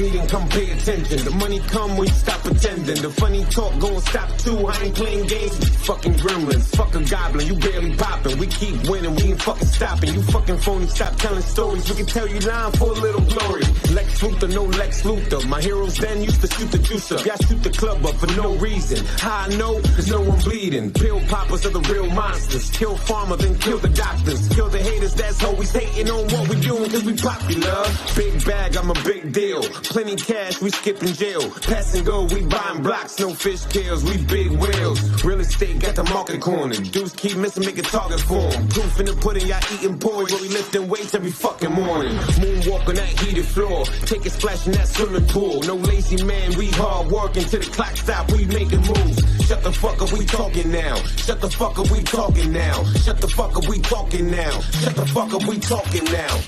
meeting, come pay attention. The money come when you stop pretending. The funny talk gon' stop too. I ain't playing games. Fucking gremlins, fuck a goblin. You barely popping. We keep winning, we ain't fucking stopping. You fucking phony, stop telling stories. We can tell you lying for a little glory. Lex Luthor, no Lex Luthor. My heroes then used to shoot the juicer. Y'all shoot the club up for no reason. How I know? Cause no one bleeding. Pill poppers are the real monsters. Kill farmer, then kill the doctors. Kill the haters that's always hating on what we doing cause we popular. Big bag, I'm a big deal. Plenty cash, we skipping jail. Pass and go, we buying blocks, no fish tails, we big whales. Real estate got the market corner. Dudes keep missing, make a target for them. Proof in the pudding, y'all eating porridge, but we lifting weights every fucking morning. Moonwalk on that heated floor. Take a splash in that swimming pool. No lazy man, we hard working till the clock stop, we making moves. Shut the fuck up, we talking now. Shut the fuck up, we talking now. Shut the fuck up, we talking now. Shut the fuck up, we talking now.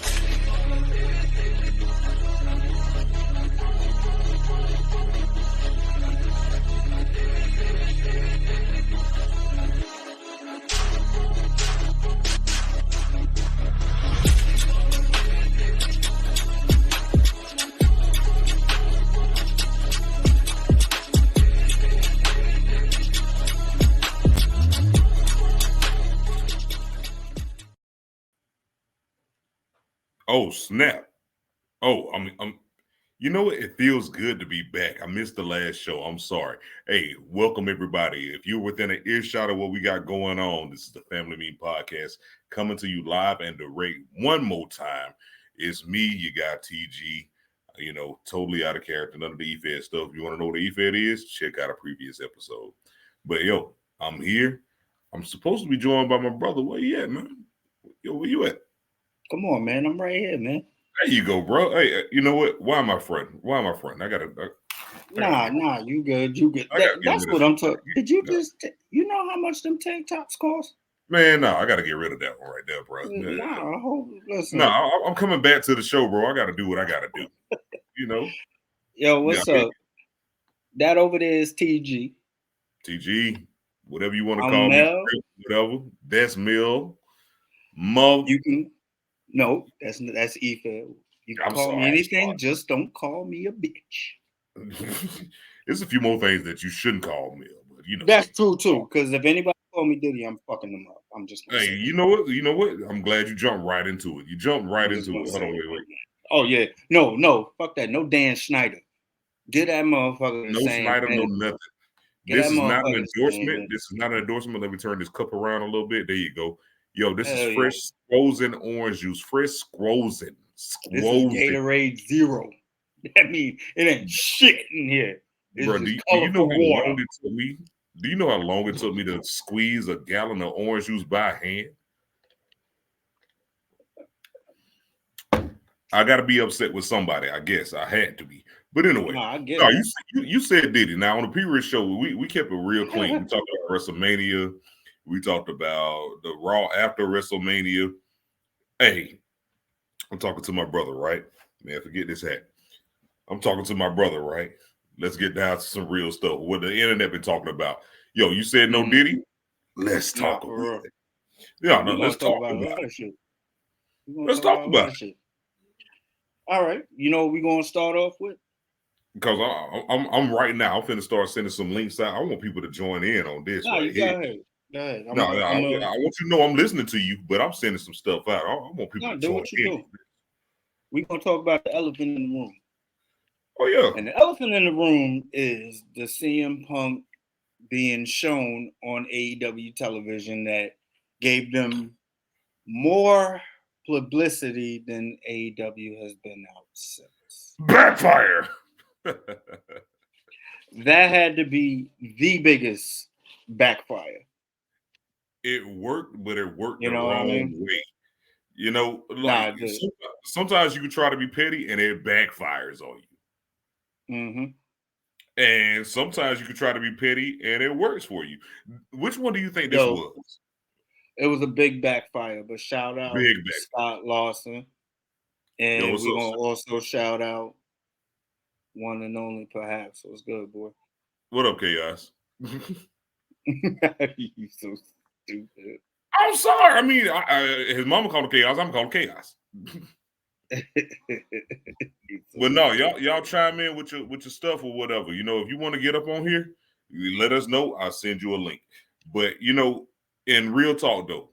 Oh, snap. Oh, I'm you know what? It feels good to be back. I missed the last show. I'm sorry. Hey, welcome everybody. If you're within an earshot of what we got going on, this is the Family Meeting Podcast coming to you live and direct one more time. It's me, you got TG, totally out of character, none of the EFED stuff. If you want to know what the EFED is, check out a previous episode. But yo, I'm here. I'm supposed to be joined by my brother. Where you at, man? Yo, where you at? Come on, man. I'm right here, man. There you go, bro. Hey, you know what? Why am I fronting? I gotta. Nah, you good. That's what I'm talking. Did you just, you know how much them tank tops cost? Man, no, I gotta get rid of that one right there, bro. Listen. I'm coming back to the show, bro. I gotta do what I gotta do. Yo, what's up? That over there is TG. TG, whatever you want to call me, whatever. That's Mill. No, that's EFED. You can call me anything, just don't call me a bitch. There's a few more things that you shouldn't call me, but that's true too. Because if anybody call me Diddy, I'm fucking them up. I'm just. Hey, you know what? I'm glad you jumped right into it. You jumped right into it. Hold on, wait. Oh yeah, no, fuck that. No Dan Schneider. Get that motherfucker. No Schneider, no nothing. This is not an endorsement. This is not an endorsement. Let me turn this cup around a little bit. There you go. Yo, this is fresh frozen orange juice. Fresh frozen. This is Gatorade Zero. I mean, it ain't shit in here. Bro, do you know how long it took me? Do you know how long it took me to squeeze a gallon of orange juice by hand? I got to be upset with somebody. I guess I had to be. But anyway, you said Diddy. Now on the previous show, we kept it real clean. We talked about WrestleMania. We talked about the Raw after WrestleMania. Hey, I'm talking to my brother, right? Man, forget this hat. I'm talking to my brother, right? Let's get down to some real stuff. What the internet been talking about. Yo, you said no Diddy? Let's talk about it. Yeah, no, let's talk about it. Let's talk about it. All right. You know what we're going to start off with? Because I'm right now, I'm finna start sending some links out. I want people to join in on this. No, you go ahead. I want you to know I'm listening to you, but I'm sending some stuff out. I want people to join in. We're going to talk about the elephant in the room. Oh, yeah. And the elephant in the room is the CM Punk being shown on AEW television that gave them more publicity than AEW has been out since. Backfire! That had to be the biggest backfire. It worked, but it worked the wrong way. Sometimes you can try to be petty and it backfires on you. Mm-hmm. And sometimes you can try to be petty and it works for you. Which one do you think this was? It was a big backfire, but shout out Scott Lawson. And we're going to also shout out one and only perhaps. What's good, boy? What up, Chaos? You so stupid. I'm sorry. I mean, his mama called him Chaos. I'm calling Chaos. But no, y'all chime in with your stuff or whatever. You know, if you want to get up on here, you let us know. I'll send you a link. But you know, in real talk though,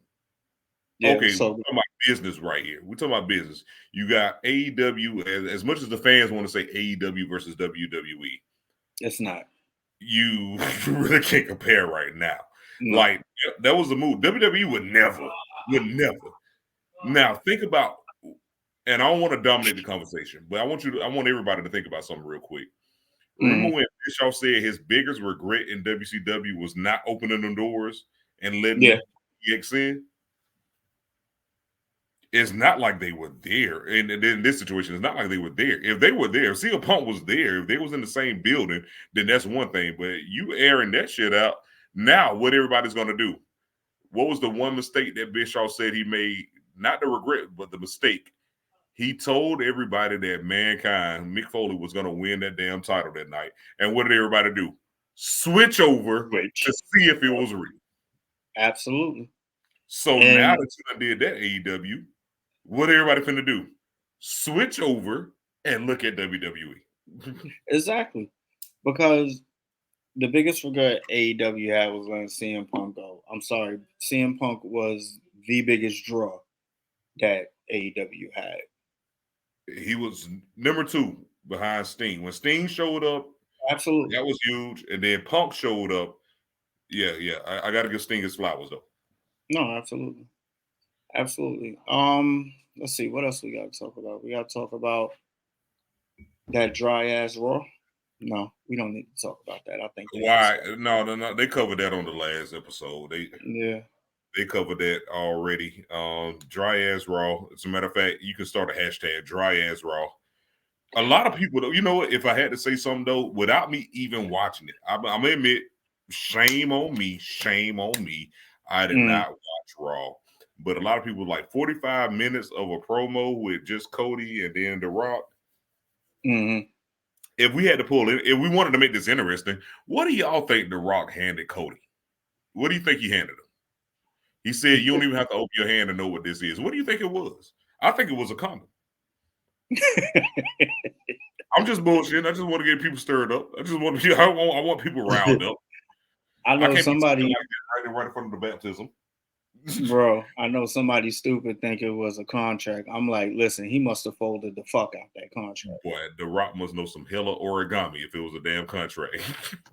okay, we're talking about business right here. We're talking about business. You got AEW, as much as the fans want to say AEW versus WWE. It's not. You really can't compare right now. No. Like that was the move. WWE would never. Now think about, and I don't want to dominate the conversation, but I want everybody to think about something real quick. Remember when Bischoff said his biggest regret in WCW was not opening the doors and letting DX in? It's not like they were there. And in this situation, it's not like they were there. If they were there, if CM Punk was there, if they was in the same building, then that's one thing. But you airing that shit out, now what everybody's going to do? What was the one mistake that Bischoff said he made? Not the regret, but the mistake. He told everybody that Mankind, Mick Foley, was going to win that damn title that night. And what did everybody do? Switch over to see if it was real. Absolutely. So now that you did that, AEW, what everybody finna do? Switch over and look at WWE. Exactly. Because the biggest regret AEW had was letting CM Punk go. I'm sorry. CM Punk was the biggest draw that AEW had. He was number 2 behind Sting. When Sting showed up, absolutely, that was huge. And then Punk showed up. Yeah. I got to give Sting his flowers, though. No, absolutely. Let's see. What else we got to talk about? We got to talk about that dry-ass Raw. No, we don't need to talk about that. I think. Why? No. They covered that on the last episode. They covered that already. Dry ass Raw. As a matter of fact, you can start a hashtag dry ass Raw. A lot of people, you know what? If I had to say something though, without me even watching it, I'm gonna admit, shame on me. I did not watch Raw. But a lot of people like 45 minutes of a promo with just Cody and then The Rock. Mm-hmm. If we had to pull it, if we wanted to make this interesting, what do y'all think The Rock handed Cody? What do you think he handed him? He said, you don't even have to open your hand to know what this is. What do you think it was? I think it was a condom. I'm just bullshitting. I just want to get people stirred up. I want people riled up. I know somebody like right in front of the baptism. Bro, I know somebody stupid think it was a contract. I'm like, listen, he must have folded the fuck out that contract. Boy, The Rock must know some hella origami if it was a damn contract.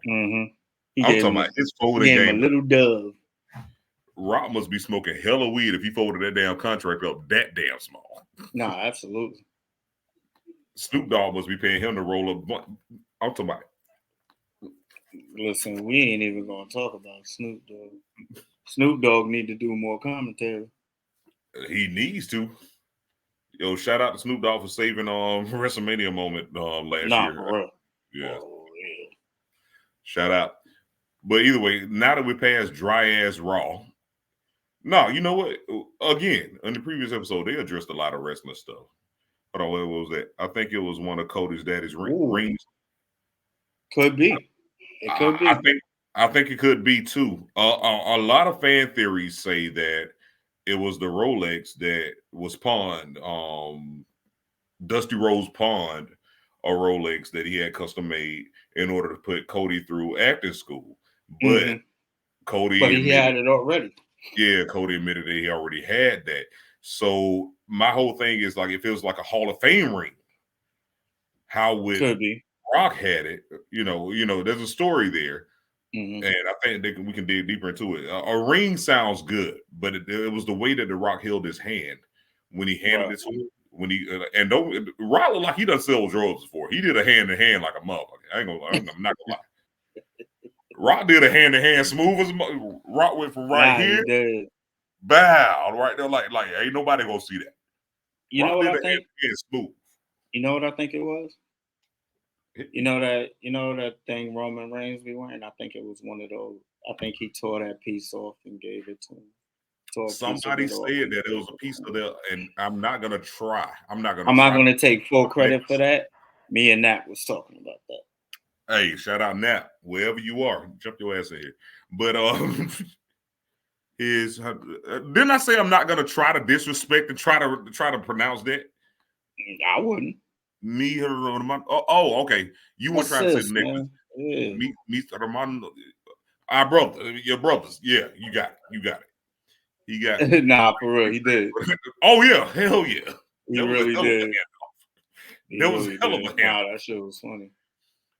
Mm-hmm. I'm talking about his folding game. A little dove. Rock must be smoking hella weed if he folded that damn contract up that damn small. No, absolutely. Snoop Dogg must be paying him to roll up. I'm talking about. Listen, we ain't even gonna talk about Snoop Dogg. Snoop Dogg need to do more commentary. He needs to. Yo, shout out to Snoop Dogg for saving WrestleMania moment last year. Bro. Yeah. Shout out. But either way, now that we're past dry ass Raw. No, you know what? Again, in the previous episode, they addressed a lot of wrestling stuff. Hold on, what was that? I think it was one of Cody's daddy's rings. Could be. It could be. I think it could be too. A lot of fan theories say that it was the Rolex that was pawned. Dusty Rhodes pawned a Rolex that he had custom made in order to put Cody through acting school. But Cody, he had it already. Yeah, Cody admitted that he already had that. So my whole thing is like, it feels like a Hall of Fame ring. How would Rock had it? You know, there's a story there. And I think we can dig deeper into it. A ring sounds good, but it was the way that The Rock held his hand when he handed it to him. When he Rock looked like he done sell drugs before. He did a hand to hand like a motherfucker. I'm not gonna lie. Rock did a hand to hand smooth as Rock went from here, bow right there, like ain't nobody gonna see that. You know what I think? Smooth. You know what I think it was? You know that thing Roman Reigns be wearing? I think it was one of those. I think he tore that piece off and gave it to him. Somebody said that it was a piece of that, and I'm not gonna try. I'm not gonna take full credit for that. Me and Nat was talking about that. Hey, shout out Nat, wherever you are, jump your ass in here. But didn't I say I'm not gonna try to disrespect and try to pronounce that? I wouldn't. Mi hermano. Oh, okay. You weren't trying to say the necklace. Yeah. Mi hermano. Our brother, your brothers. Yeah, you got it. You got it. He got it. Nah, for real, he did. Oh yeah, hell yeah. He really did. That was a hell of a hand. Nah, that shit was funny.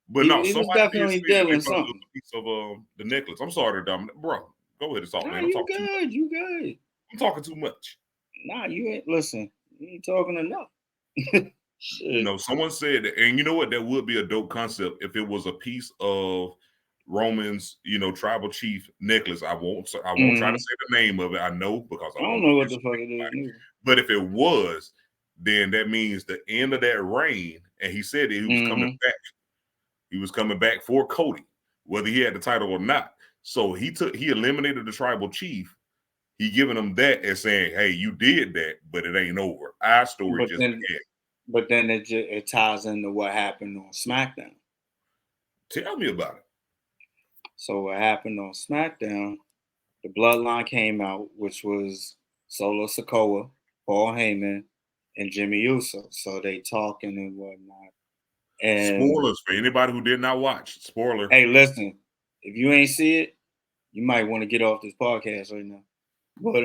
But no, he was somebody definitely dealing something. A piece of the necklace. I'm sorry to Dominic, bro. Go ahead and talk, man. You good? You good? I'm talking too much. Nah, you ain't. Listen, you ain't talking enough. You know, someone said that, and you know what? That would be a dope concept if it was a piece of Roman's, tribal chief necklace. I won't try to say the name of it. I know because I don't know what the fuck it is. But if it was, then that means the end of that reign. And he said that he was coming back. He was coming back for Cody, whether he had the title or not. So he eliminated the tribal chief. He giving him that and saying, "Hey, you did that, but it ain't over. Our story just began." But then it ties into what happened on SmackDown. Tell me about it. So what happened on SmackDown? The Bloodline came out, which was Solo Sikoa, Paul Heyman, and Jimmy Uso. So they talking and whatnot. And spoilers for anybody who did not watch. Spoiler. Hey, listen, if you ain't see it, you might want to get off this podcast right now. But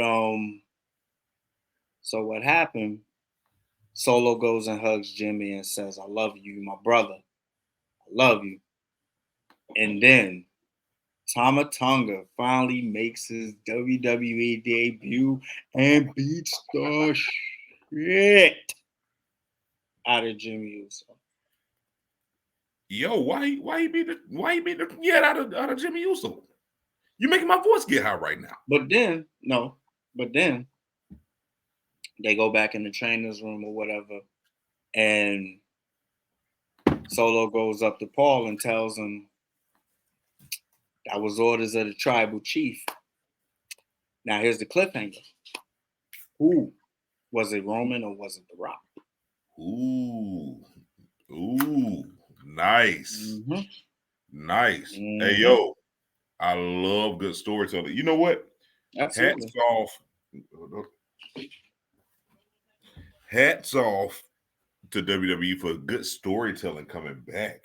so what happened? Solo goes and hugs Jimmy and says, "I love you, my brother. I love you." And then Tama Tonga finally makes his WWE debut and beats the shit out of Jimmy Uso. Yo, why he beat the yet out of Jimmy Uso? You making my voice get high right now. But then they go back in the trainer's room or whatever, and Solo goes up to Paul and tells him that was orders of the tribal chief. Now here's the cliffhanger. Who was it, Roman or was it The Rock? Ooh, nice, nice. Hey, yo, I love good storytelling. You know what? Absolutely. Hats off to WWE for good storytelling coming back.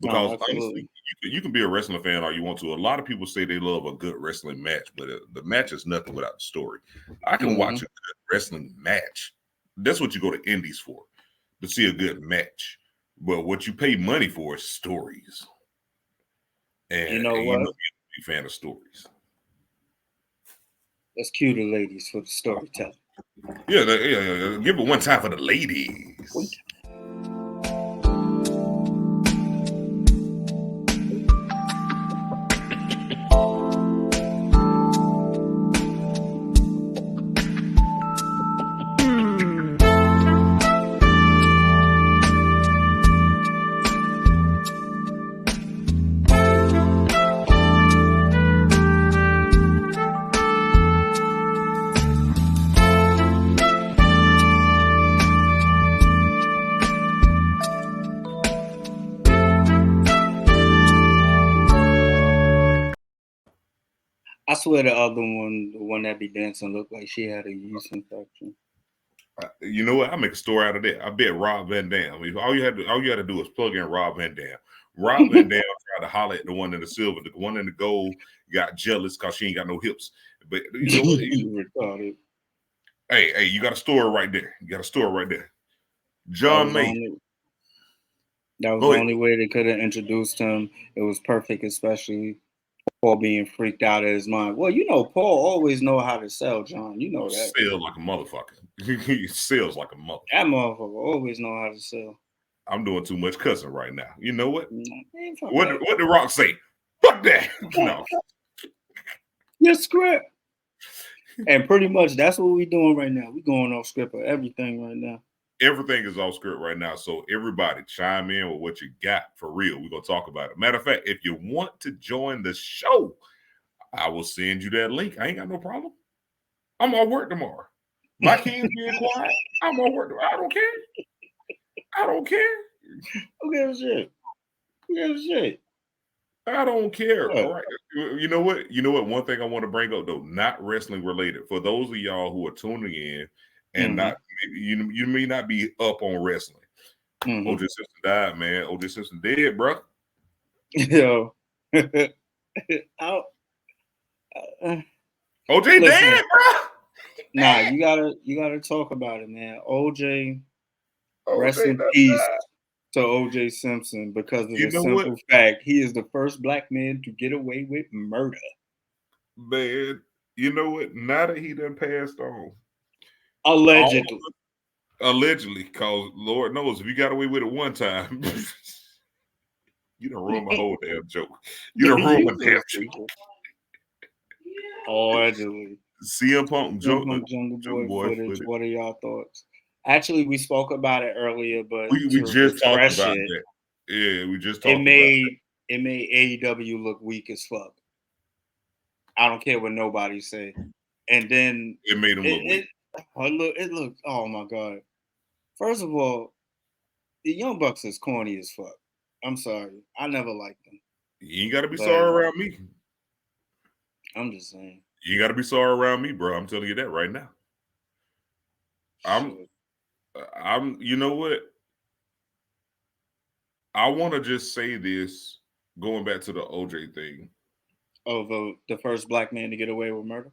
Because honestly, you can be a wrestling fan all you want to. A lot of people say they love a good wrestling match, but the match is nothing without the story. I can watch a good wrestling match. That's what you go to indies for, to see a good match. But what you pay money for is stories. And you know what? You're a fan of stories. Let's cue the ladies for the storytelling. Yeah. Give it one time for the ladies. I swear the other one, the one that be dancing, looked like she had a yeast infection. You know what? I'll make a story out of that. I bet Rob Van Dam. All you had to do is plug in Rob Van Dam. Rob Van Dam tried to holler at the one in the silver. The one in the gold got jealous because she ain't got no hips. But you know what? Hey, you got a story right there. John May. That was the only way they could have introduced him. It was perfect, especially Paul being freaked out of his mind. Well, Paul always know how to sell, John. You know that. Sell like a motherfucker. He sells like a motherfucker. That motherfucker always know how to sell. I'm doing too much cussing right now. You know what? What did Rock say? Fuck that. No. Your script. And pretty much that's what we're doing right now. We're going off script of everything right now. Everything is off script right now. So everybody chime in with what you got for real. We're going to talk about it. Matter of fact, if you want to join the show, I will send you that link. I ain't got no problem. I'm on work tomorrow. My kids being quiet. I'm on work tomorrow. I don't care. Who gives a shit? I don't care. All right. You know what? One thing I want to bring up, though, not wrestling related. For those of y'all who are tuning in and not you may not be up on wrestling. O.J. Simpson died, man. O.J. Simpson dead, bro. Yo. O.J. dead, bro. Nah, you gotta talk about it, man. O.J. Rest in peace to O.J. Simpson because of the simple fact he is the first black man to get away with murder. Man, you know what? Now that he done passed on. Allegedly, because Lord knows if you got away with it one time, you done ruined my whole damn joke. You done ruined my damn joke. Allegedly. CM Punk Jungle Boy footage. What are y'all thoughts? Actually, we spoke about it earlier, but we just talked about that. Yeah, we just talked about it. It made AEW look weak as fuck. I don't care what nobody say. And then it made him look weak. It looked, oh my God. First of all, the Young Bucks is corny as fuck. I'm sorry. I never liked them. You ain't got to be sorry around me. I'm just saying. You got to be sorry around me, bro. I'm telling you that right now. I'm, you know what? I want to just say this, going back to the OJ thing. Oh, the first black man to get away with murder?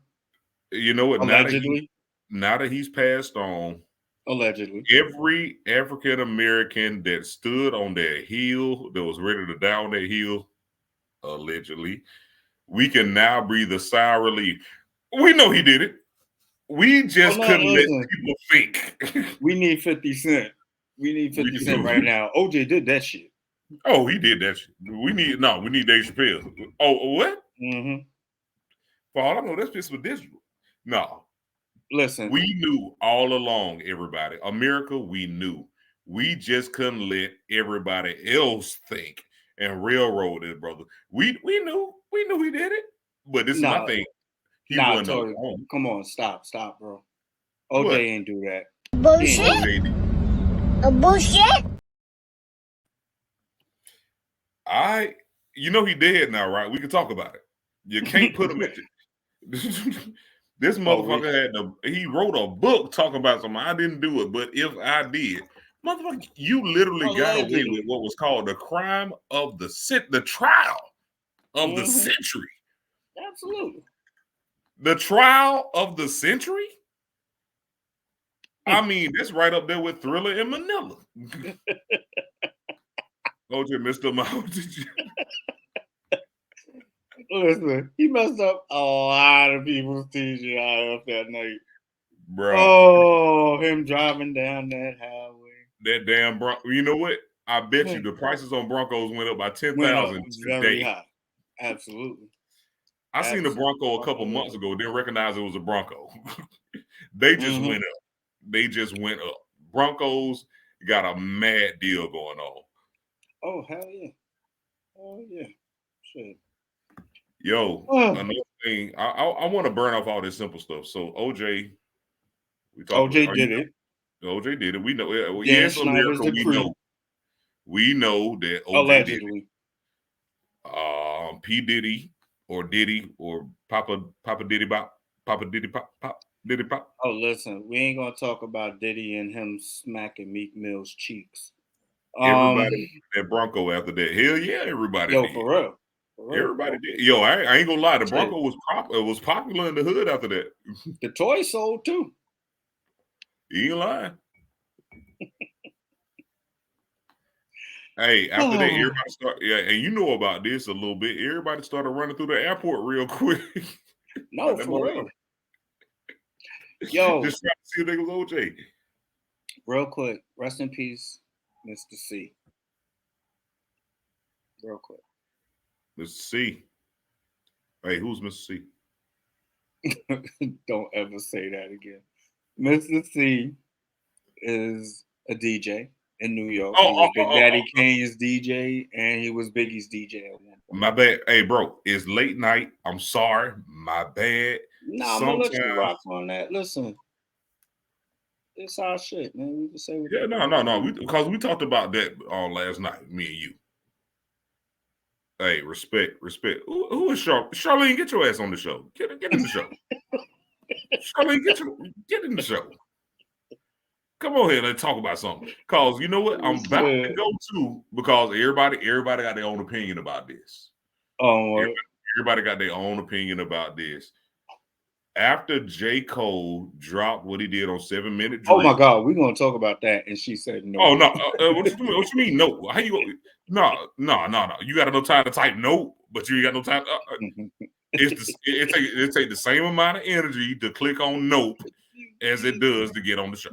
You know what? Allegedly? Now that he's passed on, allegedly, every African American that stood on their heel, that was ready to die on their heel, allegedly, we can now breathe a sigh of relief. We know he did it. We just couldn't let people think. We need 50 Cent. We need 50 Cent right now. OJ did that shit. Oh, he did that shit. We need Dave Chappelle. Oh, what? Mm-hmm. For all I know, that's just for digital. No. Listen. We knew all along, everybody. America, we knew. We just couldn't let everybody else think and railroad it, brother. We knew he did it. But this is my thing. Come on, stop, bro. OJ ain't do that. Bullshit. Bullshit. He dead now, right? We can talk about it. You can't put him at this motherfucker he wrote a book talking about something. I didn't do it, but if I did, motherfucker, you literally got away with what was called the crime of the trial of the century. Absolutely. The trial of the century? I mean, that's right up there with Thriller and Manila. OJ messed up my Listen, he messed up a lot of people's TGI up that night. Bro. Oh, him driving down that highway. That damn Bronco. You know what? I bet you the prices on Broncos went up by 10,000 today. Very high. Absolutely. I seen a Bronco a couple months ago. Didn't recognize it was a Bronco. They just went up. They just went up. Broncos got a mad deal going on. Oh, hell yeah. Oh, yeah. Shit. Yo, another thing. I want to burn off all this simple stuff. So, OJ. OJ did it. OJ did it. We know. Yes, America, we know. We know that OJ allegedly. Did it. P. Diddy or Diddy or Papa Diddy Bop. Papa Diddy Pop. Diddy Pop. Oh, listen. We ain't going to talk about Diddy and him smacking Meek Mill's cheeks. Everybody that Bronco after that. Hell yeah, everybody did. For real. Everybody did. Yo, I ain't gonna lie. The Bronco was popular in the hood after that. The toy sold too. You ain't lying. Hey, after that, everybody started. Yeah, and you know about this a little bit. Everybody started running through the airport real quick. No, for real. Yo, just trying to see if they was OJ. Real quick, rest in peace, Mr. C. Real quick. Mr. C. Hey, who's Mr. C? Don't ever say that again. Mr. C is a DJ in New York. He was Big Daddy Kane's DJ, and he was Biggie's DJ at one point. My bad. Hey, bro, it's late night. I'm sorry. My bad. Nah, I'm gonna let you rock on that. Listen, it's our shit, man. We can say what no. Because we talked about that last night, me and you. Hey, respect. Who is Charlene? Get your ass on the show. Get in the show. Charlene, get in the show. Come on here, let's talk about something. Cause you know what? I'm about to go to because everybody got their own opinion about this. Everybody got their own opinion about this. After J. Cole dropped what he did on 7 Minute Drill. Oh my God, we're gonna talk about that. And she said no. Oh no, what you mean no? How you no. You got no time to type no, but you ain't got no time. It take the same amount of energy to click on nope as it does to get on the show.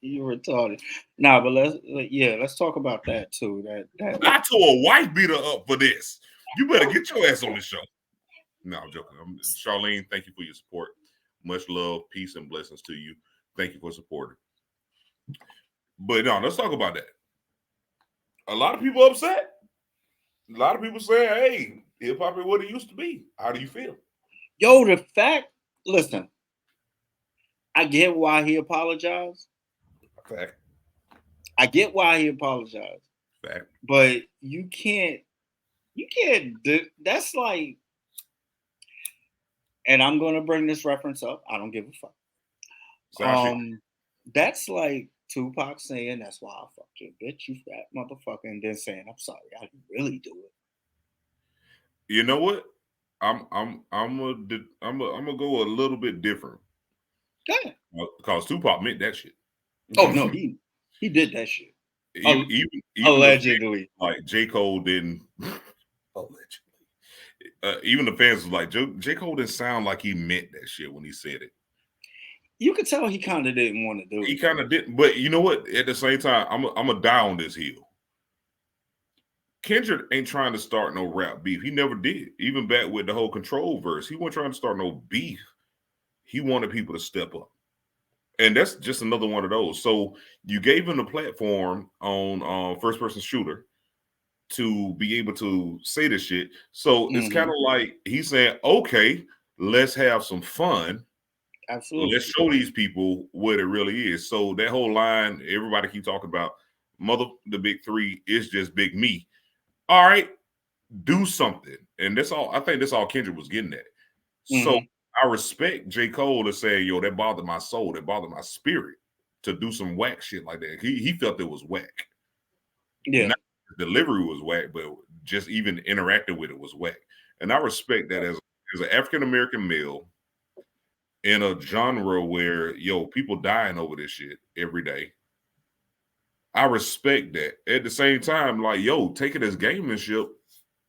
You retarded. Nah, but let's talk about that too. That I told a wife beater up for this. You better get your ass on the show. No, I'm joking. Charlene, thank you for your support. Much love, peace, and blessings to you. Thank you for supporting. But no, let's talk about that. A lot of people upset. A lot of people say, hey, hip hop is what it used to be. How do you feel? Yo, listen, I get why he apologized. Fact. I get why he apologized. Fact. But you can't, that's like, and I'm going to bring this reference up. I don't give a fuck. That's like Tupac saying, that's why I fucked you, bitch, you fat motherfucker, and then saying, I'm sorry, I didn't really do it. You know what? I'm gonna go a little bit different. Go ahead. Because Tupac meant that shit. Oh no, he did that shit. Even allegedly, like J. Cole didn't. Allegedly, even the fans was like, J. Cole didn't sound like he meant that shit when he said it. You could tell he kind of didn't want to do it. He kind of didn't, but you know what? At the same time, I'm a die on this hill. Kendrick ain't trying to start no rap beef. He never did. Even back with the whole Control verse, he wasn't trying to start no beef. He wanted people to step up. And that's just another one of those. So you gave him the platform on First Person Shooter to be able to say this shit. So it's kind of like he's saying, okay, let's have some fun. Absolutely. Let's show these people what it really is. So that whole line, everybody keep talking about the big three is just big me. All right, do something. And that's all. I think that's all Kendrick was getting at. So I respect J. Cole to say, yo, that bothered my soul, that bothered my spirit to do some whack shit like that. He felt it was whack. Yeah. Not the delivery was whack, but just even interacting with it was whack. And I respect that as an African-American male in a genre where, yo, people dying over this shit every day. I respect that. At the same time, like, yo, take it as gamemanship.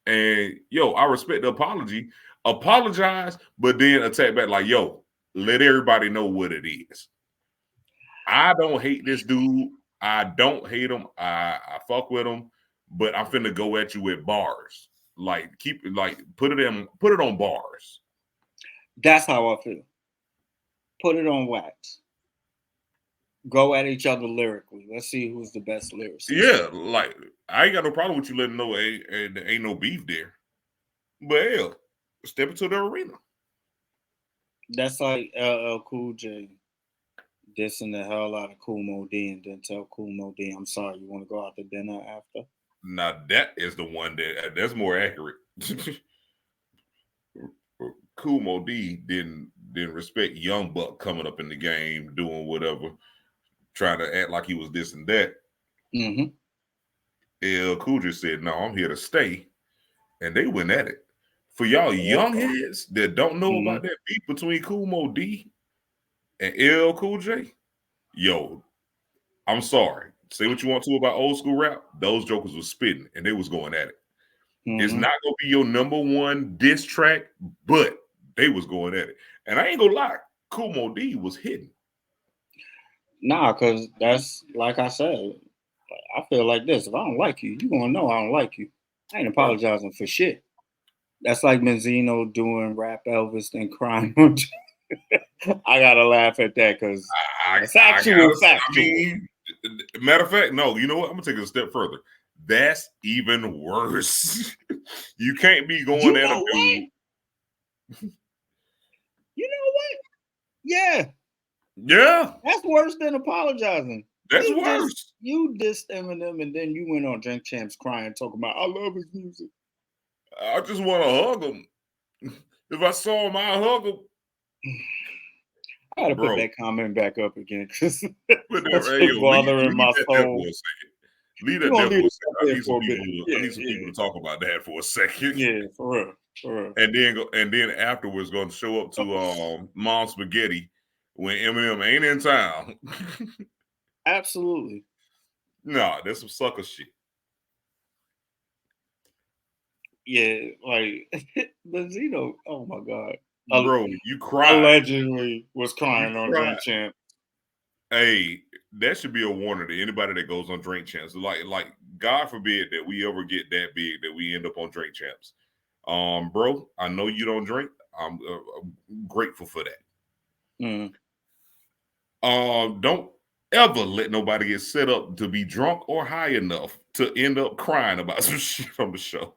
And, yo, I respect the apology. Apologize, but then attack back like, yo, let everybody know what it is. I don't hate this dude. I don't hate him. I fuck with him, but I'm finna go at you with bars. Like, put it on bars. That's how I feel. Put it on wax. Go at each other lyrically. Let's see who's the best lyricist. Yeah, like, I ain't got no problem with you letting know there ain't no beef there. But hell, step into the arena. That's like LL Cool J dissing the hell out of Kool Moe Dee and then tell Kool Moe Dee, I'm sorry, you want to go out to dinner after? Now that is the one that's more accurate. Kool Moe Dee didn't respect Young Buck coming up in the game, doing whatever, trying to act like he was this and that. LL Cool J said, no, I'm here to stay. And they went at it. For y'all young heads that don't know about that beef between Kool Moe Dee and LL Cool J, yo, I'm sorry. Say what you want to about old school rap. Those jokers was spitting and they was going at it. It's not gonna be your number one diss track, but they was going at it. And I ain't gonna lie, Kool Moe Dee was hitting. Nah, because that's like I said, I feel like this. If I don't like you, you're gonna know I don't like you. I ain't apologizing for shit. That's like Benzino doing Rap Elvis and crying. I gotta laugh at that because it's actual fact. I mean, matter of fact, no, you know what? I'm gonna take it a step further. That's even worse. You can't be going at a dude. You know what? Yeah. Yeah. That's worse than apologizing. That's worse. You dissed Eminem and then you went on Drink Champs crying, talking about, I love his music. I just want to hug him. If I saw him, I'd hug him. I gotta put that comment back up again because that's bothering my soul. Leave that there for a second. I need some people to talk about that for a second. Yeah, for real. And then afterwards, going to show up to Mom Spaghetti when Eminem ain't in town. Absolutely. Nah, that's some sucker shit. Yeah, like Benzino. Oh my god, bro, you cried. Allegedly was crying on Drink Champs. Hey, that should be a warning to anybody that goes on Drink Champs. Like, God forbid that we ever get that big that we end up on Drink Champs. Bro, I know you don't drink. I'm grateful for that. Don't ever let nobody get set up to be drunk or high enough to end up crying about some shit on the show.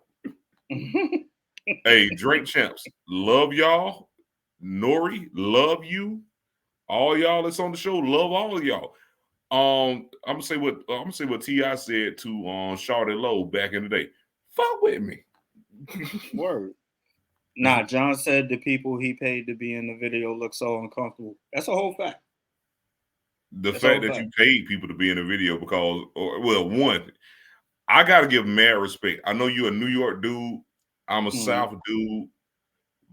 Hey, Drink Champs, love y'all. Nori, love you. All y'all that's on the show, love all of y'all. I'm gonna say what T.I. said to Shawty Lowe back in the day. Fuck with me. Word. Nah, John said the people he paid to be in the video look so uncomfortable. That's a whole fact. The fact that you paid people to be in the video because, one, I gotta give mad respect. I know you're a New York dude. I'm a South dude,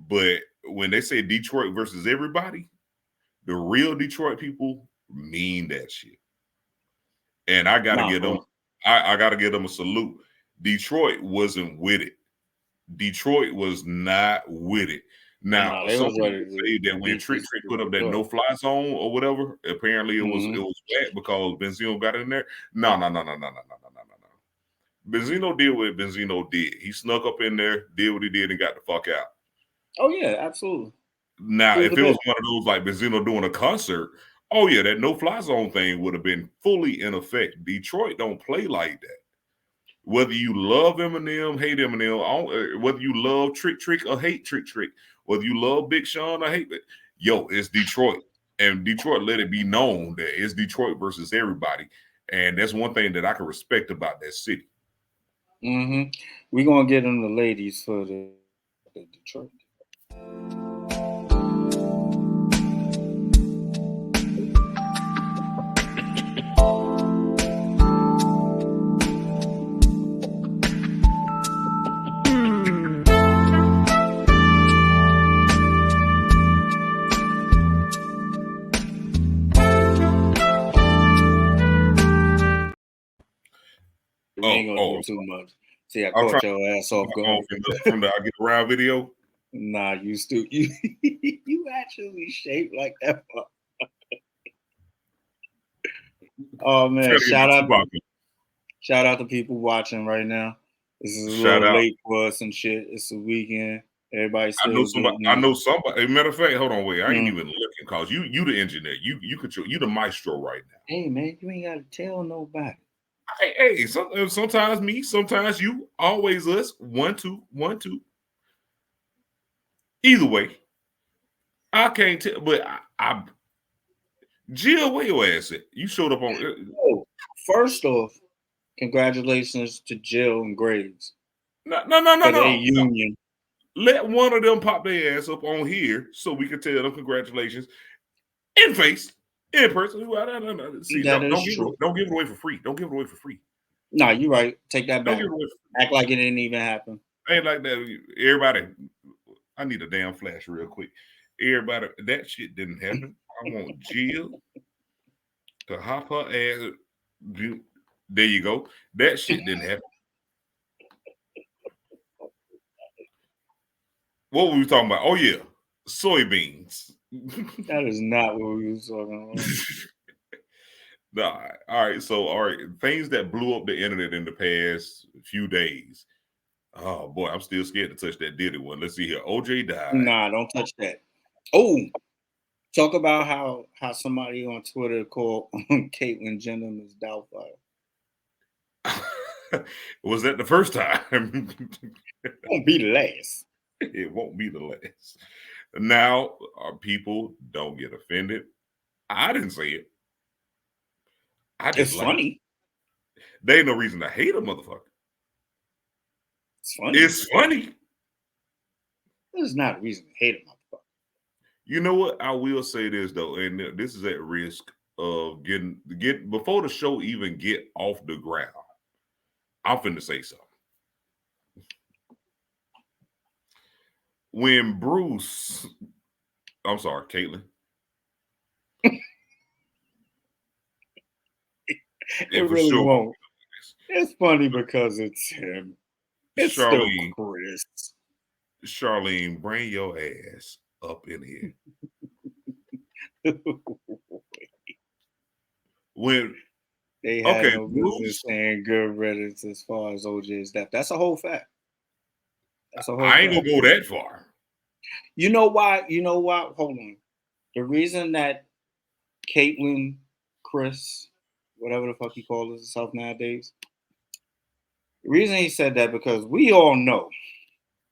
but when they say Detroit versus everybody, the real Detroit people mean that shit. And I gotta give them, I gotta give them a salute. Detroit wasn't with it. Detroit was not with it. Now, some people say that when Trick put up that no-fly zone or whatever, apparently it was bad because Benzino got in there. No. Benzino did what Benzino did. He snuck up in there, did what he did, and got the fuck out. Oh yeah, absolutely. Now, if it was one of those like Benzino doing a concert, oh yeah, that no-fly zone thing would have been fully in effect. Detroit don't play like that. Whether you love Eminem, hate Eminem, whether you love Trick or hate Trick, whether you love Big Sean or hate it, it's Detroit. And Detroit let it be known that it's Detroit versus everybody. And that's one thing that I can respect about that city. We're going to get them the ladies for the Detroit. We ain't gonna do too much. See, I caught your ass off guard from the I Get Around video. Nah, you actually shaped like that. Oh man, shout out to people watching right now. This is a little late for us and shit. It's a weekend. Everybody still I know somebody. As a matter of fact, hold on, wait. I ain't even looking because you the engineer. You control. You the maestro right now. Hey man, you ain't gotta tell nobody. Hey, sometimes me, sometimes you, always us. 1, 2, 1, 2. Either way, I can't tell, but I Jill, where your ass at? You showed up on. First off, congratulations to Jill and Graves. No. Union. Let one of them pop their ass up on here so we can tell them congratulations in face. In person, see, don't give it away for free. Don't give it away for free. Nah, you're right. Take that back. Act like it didn't even happen. Ain't like that. Everybody, I need a damn flash real quick. Everybody, that shit didn't happen. I want Jill to hop her ass. There you go. That shit didn't happen. What were we talking about? Oh yeah, soybeans. That is not what we were talking about. Nah, all right. Things that blew up the internet in the past few days. Oh boy, I'm still scared to touch that Diddy one. Let's see here. OJ died. Nah, don't touch that. Oh, talk about how somebody on Twitter called Caitlyn Jenner Miss Doubtfire. Was that the first time? It won't be the last. It won't be the last. Now, people don't get offended. I didn't say it. It's funny. There ain't no reason to hate a motherfucker. It's funny. It's funny. There's not a reason to hate a motherfucker. You know what? I will say this though, and this is at risk of get before the show even get off the ground. I'm finna say something. When Bruce, I'm sorry, Caitlin. It really sure won't. It's funny because it's him. It's Charlene, still Chris. Charlene, bring your ass up in here. When they had no business saying good riddance as far as OJ's death. That's a whole fact. That's a whole I ain't gonna go that far. You know why? Hold on. The reason that Caitlyn, Chris, whatever the fuck he calls himself nowadays, the reason he said that because we all know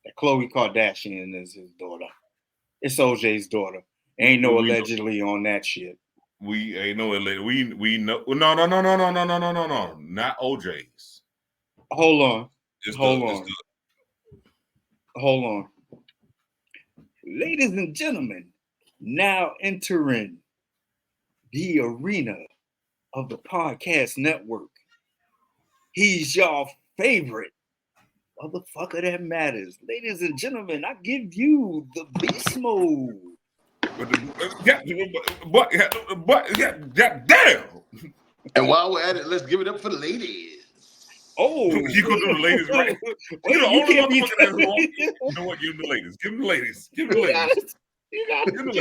that Khloe Kardashian is his daughter. It's OJ's daughter. Ain't no allegedly on that shit. We ain't no allegedly. We know. No. Not OJ's. Hold on. Hold on. Ladies and gentlemen, now entering the arena of the podcast network. He's your favorite motherfucker that matters. Ladies and gentlemen, I give you the beast mode. Damn. And while we're at it, let's give it up for the ladies. Oh, you gonna do the ladies right? You're the only motherfucker that's wrong. You know what? Give them the ladies. Give them the ladies. Give them the ladies. You got give them the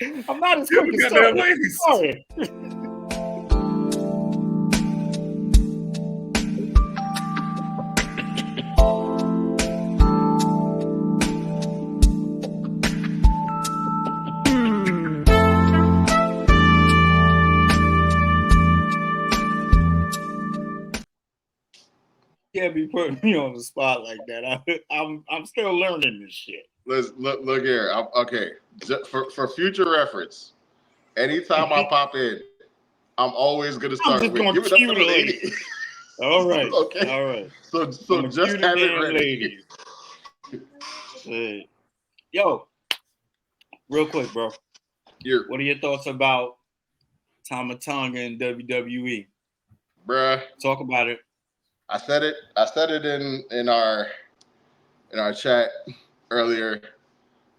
ladies. I'm not as quick as so. Ladies. Sorry. Can't be putting me on the spot like that. I'm still learning this shit. Let's look here. Okay, for future reference, anytime I pop in, I'm always gonna start with give it up for the ladies. All right. Okay. All right. So just have it ready. Yo, real quick, bro. What are your thoughts about Tama Tonga and WWE? Bruh. Talk about it. I said it in our chat earlier.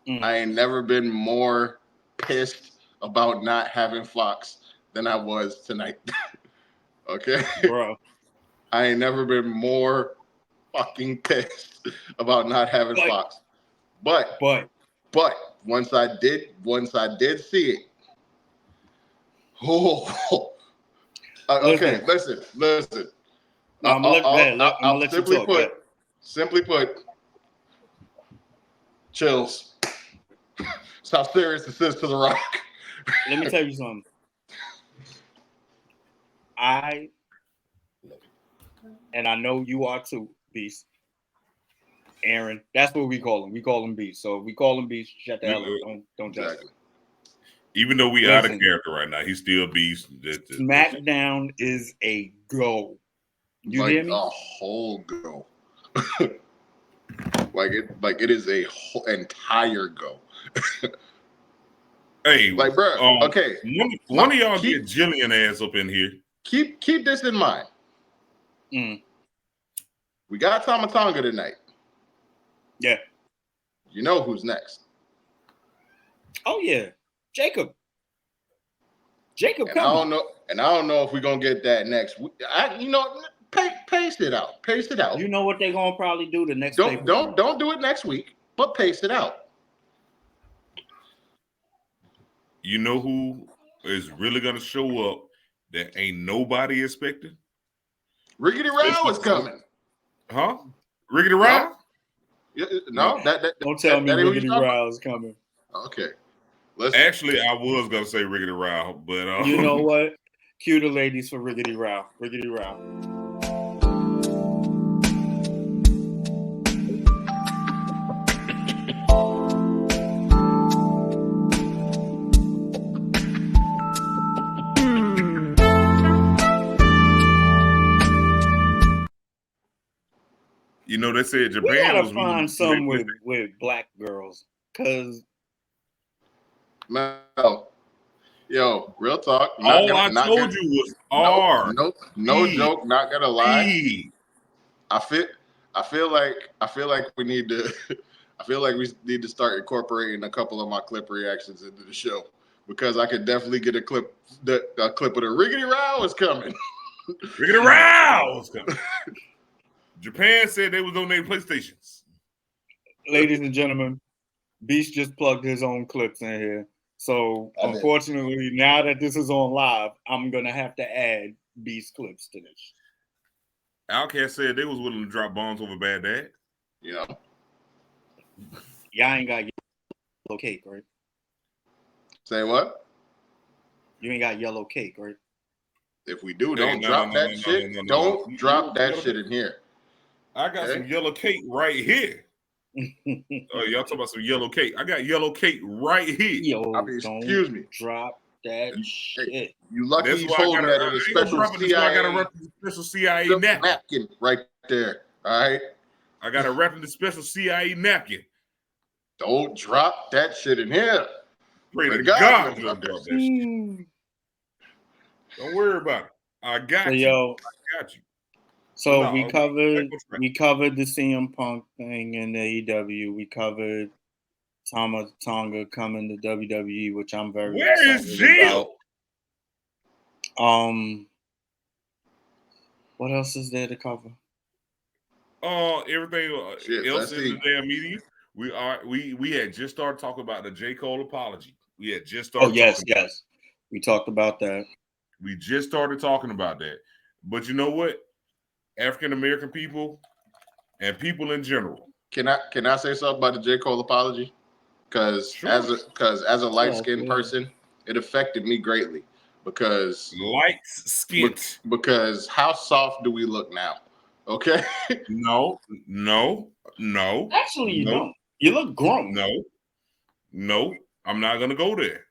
I ain't never been more pissed about not having Fox than I was tonight. Okay? Bro. I ain't never been more fucking pissed about not having Fox. But once I did see it. Oh. Okay, listen. I'm gonna let you talk. Simply put, chills. That's how serious this is to The Rock. Let me tell you something. I know you are too, Beast. Aaron, that's what we call him. We call him Beast. So if we call him Beast, shut the hell up. Don't judge him. Even though we out of character right now, he's still Beast. SmackDown is a go. You like hear me? A whole go. like it is a whole entire go. Hey, like, bro. Okay, one of y'all get Jillian ass up in here. Keep this in mind. We got Tama Tonga tonight. Yeah. You know who's next? Oh yeah, Jacob. And I don't know if we're gonna get that next week. Pace it out. You know what they're gonna probably do the next. Don't do it next week, but pace it out. You know who is really gonna show up that ain't nobody expecting? Rickety Rao is coming. Huh? Rickety Rao? No, don't tell me Rickety Rao is coming. Okay. Actually, I was gonna say Rickety Rao, but you know what? Cue the ladies for Rickety Rao. Rickety Rao. You know, they said Japan we gotta was find some with black girls, cause Mel, yo, real talk. All I told you was R. No joke. Not gonna lie. I feel like we need to. I feel like we need to start incorporating a couple of my clip reactions into the show because I could definitely get a clip. A clip of the Riggedy Row is coming. Riggedy Row is coming. Japan said they was on their PlayStations. Ladies and gentlemen, Beast just plugged his own clips in here. So unfortunately, now that this is on live, I'm gonna have to add Beast clips to this. Outkast said they was willing to drop bombs over Bad Dad. Yeah. Y'all ain't got yellow cake, right? Say what? You ain't got yellow cake, right? If we do, don't drop that shit. Don't drop that shit in here. I got some yellow cake right here. Y'all talking about some yellow cake? I got yellow cake right here. Yo, excuse me. Drop that shit. Hey, you lucky he's holding that in a special CIA. I got a special CIA napkin right there. All right. I got a wrap in the special CIA napkin. Don't drop that shit in here. Pray to God don't drop that shit. Don't worry about it. I got you. Yo, I got you. So we covered the CM Punk thing in AEW. We covered Tama Tonga coming to WWE, which I'm very excited is Jill? About. What else is there to cover? Everything else in the damn media. We had just started talking about the J. Cole apology. We had just started. Oh yes. We talked about that. We just started talking about that. But you know what? African American people and people in general. Can I say something about the J. Cole apology? Because as a light skinned person, it affected me greatly. Because light skinned. Because how soft do we look now? Okay. No. Actually, you don't. You look grown. No. I'm not gonna go there.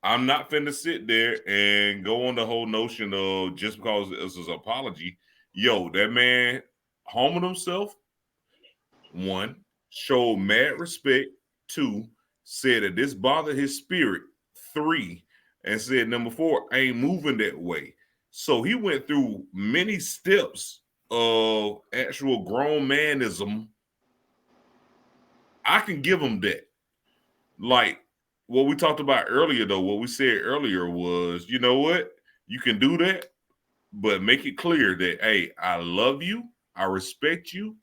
I'm not finna sit there and go on the whole notion of just because this is an apology. Yo, that man humbled himself. 1, showed mad respect. 2, said that this bothered his spirit. 3, and said number 4, I ain't moving that way. So he went through many steps of actual grown manism. I can give him that. Like what we talked about earlier, though, what we said earlier was, you know what? You can do that, but make it clear that, hey, I love you, I respect you,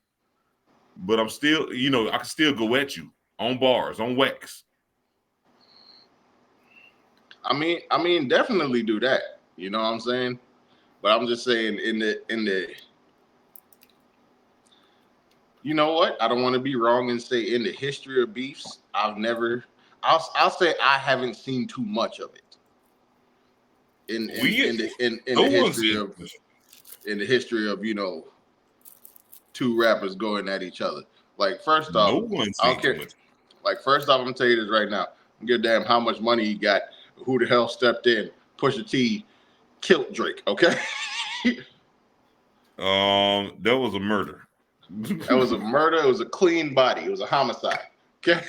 but I'm still, I can still go at you on bars, on wax. I mean, definitely do that. You know what I'm saying? But I'm just saying in the you know what? I don't want to be wrong and say in the history of beefs, I'll say I haven't seen too much of it. In the history of two rappers going at each other. Like first off, I don't care. Like first off, I'm gonna tell you this right now. I don't give a damn how much money he got, who the hell stepped in. Pusha T killed Drake. Okay. That was a murder. That was a murder. It was a clean body. It was a homicide. Okay.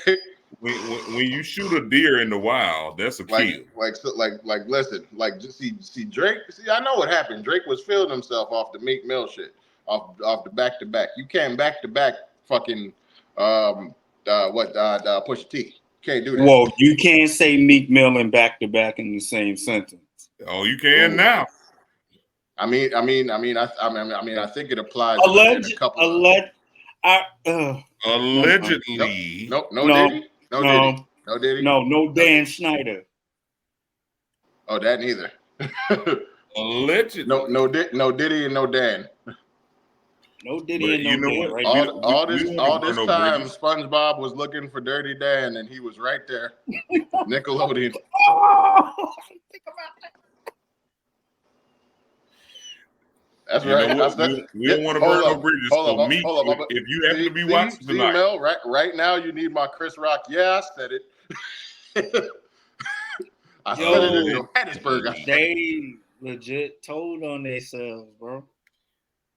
When you shoot a deer in the wild, that's a kill. Listen, just see Drake. See, I know what happened. Drake was feeling himself off the Meek Mill shit, off the back to back. You can't back to back fucking Pusha T. Can't do that. Whoa, you can't say Meek Mill and back to back in the same sentence. Oh, you can now. I think it applies. Allegedly. No Dan Schneider. Oh, that neither. Allegedly. No Diddy and no Dan. No Diddy and no Dan. Right? All this time, SpongeBob was looking for Dirty Dan, and he was right there. Nickelodeon. Think about that. That's right. We don't want to burn no bridges. So me, if you happen to be watching tonight, Mel, right now you need my Chris Rock. Yeah, I said it. I said it in Johannesburg. They legit told on themselves, bro.